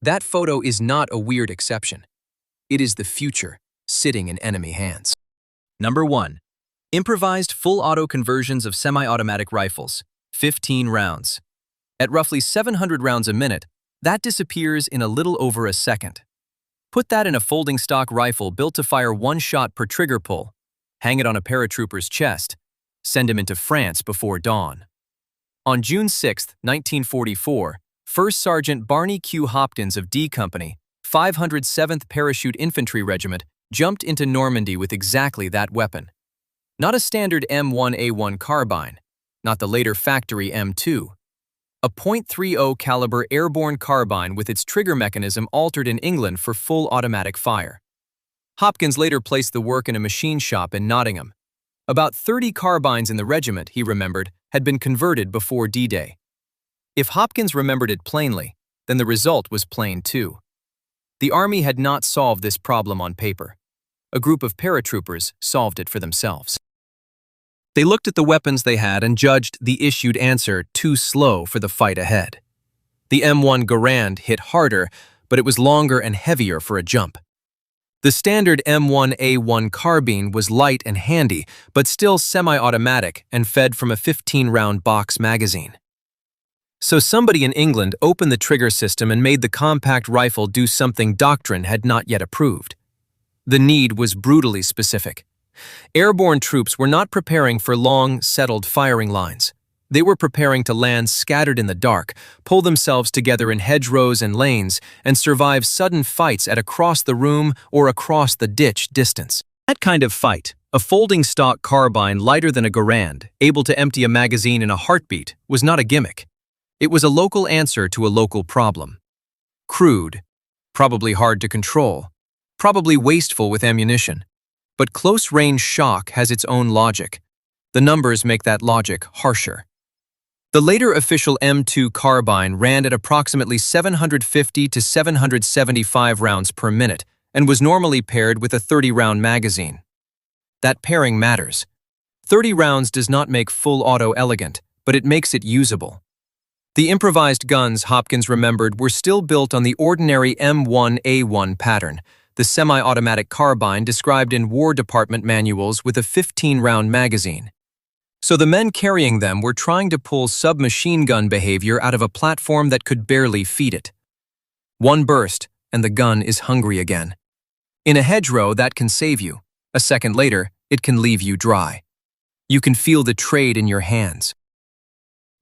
That photo is not a weird exception. It is the future, sitting in enemy hands. Number 1. Improvised full-auto conversions of semi-automatic rifles, 15 rounds. At roughly 700 rounds a minute, that disappears in a little over a second. Put that in a folding stock rifle built to fire one shot per trigger pull, hang it on a paratrooper's chest, send him into France before dawn. On June 6, 1944, First Sergeant Barney Q. Hopkins of D Company, 507th Parachute Infantry Regiment, jumped into Normandy with exactly that weapon. Not a standard M1A1 carbine, not the later factory M2. A .30 caliber airborne carbine with its trigger mechanism altered in England for full automatic fire. Hopkins later placed the work in a machine shop in Nottingham. About 30 carbines in the regiment, he remembered, had been converted before D-Day. If Hopkins remembered it plainly, then the result was plain too. The Army had not solved this problem on paper. A group of paratroopers solved it for themselves. They looked at the weapons they had and judged the issued answer too slow for the fight ahead. The M1 Garand hit harder, but it was longer and heavier for a jump. The standard M1A1 carbine was light and handy, but still semi-automatic and fed from a 15-round box magazine. So somebody in England opened the trigger system and made the compact rifle do something doctrine had not yet approved. The need was brutally specific. Airborne troops were not preparing for long, settled firing lines. They were preparing to land scattered in the dark, pull themselves together in hedgerows and lanes, and survive sudden fights at across the room or across the ditch distance. That kind of fight, a folding stock carbine lighter than a Garand, able to empty a magazine in a heartbeat, was not a gimmick. It was a local answer to a local problem. Crude, probably hard to control, probably wasteful with ammunition. But close-range shock has its own logic. The numbers make that logic harsher. The later official M2 carbine ran at approximately 750 to 775 rounds per minute and was normally paired with a 30-round magazine. That pairing matters. 30 rounds does not make full auto elegant, but it makes it usable. The improvised guns Hopkins remembered were still built on the ordinary M1A1 pattern, the semi-automatic carbine described in War Department manuals with a 15-round magazine. So the men carrying them were trying to pull submachine gun behavior out of a platform that could barely feed it. One burst, and the gun is hungry again. In a hedgerow, that can save you. A second later, it can leave you dry. You can feel the trade in your hands.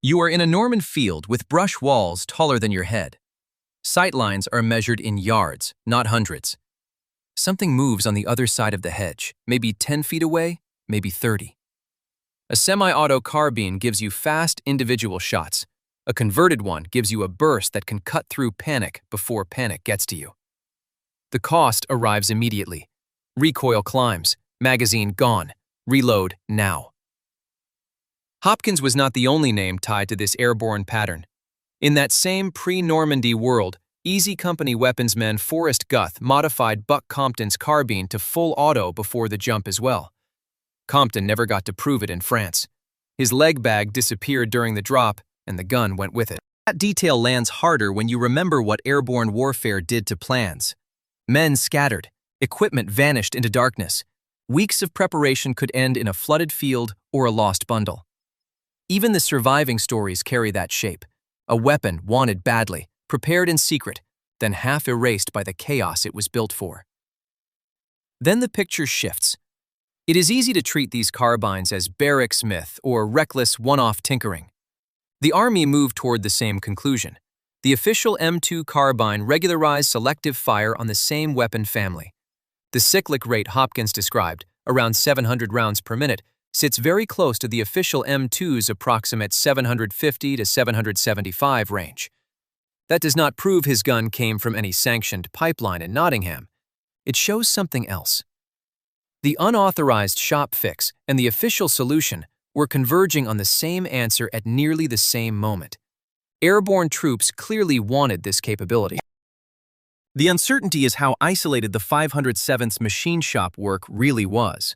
You are in a Norman field with brush walls taller than your head. Sight lines are measured in yards, not hundreds. Something moves on the other side of the hedge, maybe 10 feet away, maybe 30. A semi-auto carbine gives you fast individual shots. A converted one gives you a burst that can cut through panic before panic gets to you. The cost arrives immediately. Recoil climbs, magazine gone, reload now. Hopkins was not the only name tied to this airborne pattern. In that same pre-Normandy world, Easy Company weaponsman Forrest Guth modified Buck Compton's carbine to full auto before the jump as well. Compton never got to prove it in France. His leg bag disappeared during the drop, and the gun went with it. That detail lands harder when you remember what airborne warfare did to plans. Men scattered, equipment vanished into darkness. Weeks of preparation could end in a flooded field or a lost bundle. Even the surviving stories carry that shape. A weapon wanted badly, prepared in secret, then half erased by the chaos it was built for. Then the picture shifts. It is easy to treat these carbines as barrack myth or reckless one-off tinkering. The Army moved toward the same conclusion. The official M2 carbine regularized selective fire on the same weapon family. The cyclic rate Hopkins described, around 700 rounds per minute, sits very close to the official M2's approximate 750 to 775 range. That does not prove his gun came from any sanctioned pipeline in Nottingham. It shows something else. The unauthorized shop fix and the official solution were converging on the same answer at nearly the same moment. Airborne troops clearly wanted this capability. The uncertainty is how isolated the 507th's machine shop work really was.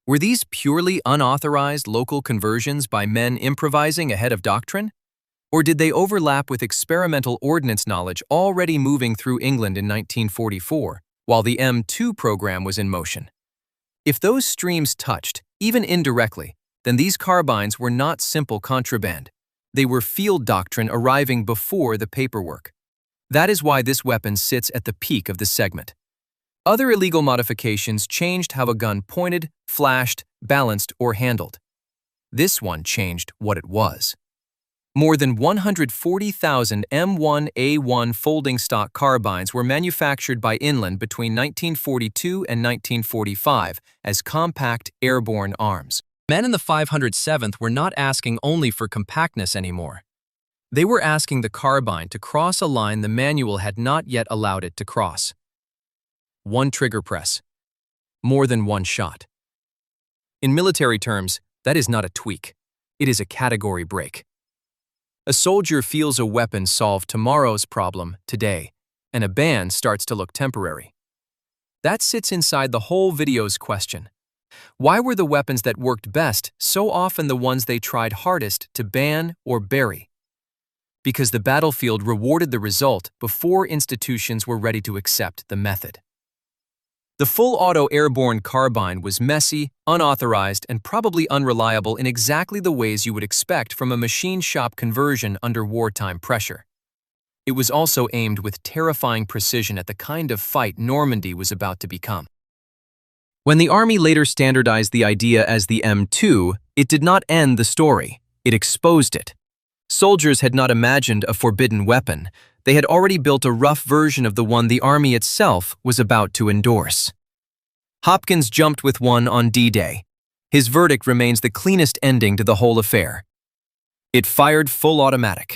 Were these purely unauthorized local conversions by men improvising ahead of doctrine? Or did they overlap with experimental ordnance knowledge already moving through England in 1944, while the M2 program was in motion? If those streams touched, even indirectly, then these carbines were not simple contraband. They were field doctrine arriving before the paperwork. That is why this weapon sits at the peak of the segment. Other illegal modifications changed how a gun pointed, flashed, balanced, or handled. This one changed what it was. More than 140,000 M1A1 folding stock carbines were manufactured by Inland between 1942 and 1945 as compact airborne arms. Men in the 507th were not asking only for compactness anymore. They were asking the carbine to cross a line the manual had not yet allowed it to cross. One trigger press. More than one shot. In military terms, that is not a tweak. It is a category break. A soldier feels a weapon solve tomorrow's problem today, and a ban starts to look temporary. That sits inside the whole video's question. Why were the weapons that worked best so often the ones they tried hardest to ban or bury? Because the battlefield rewarded the result before institutions were ready to accept the method. The full-auto airborne carbine was messy, unauthorized, and probably unreliable in exactly the ways you would expect from a machine shop conversion under wartime pressure. It was also aimed with terrifying precision at the kind of fight Normandy was about to become. When the Army later standardized the idea as the M2, it did not end the story. It exposed it. Soldiers had not imagined a forbidden weapon. They had already built a rough version of the one the Army itself was about to endorse. Hopkins jumped with one on D-Day. His verdict remains the cleanest ending to the whole affair. It fired full automatic.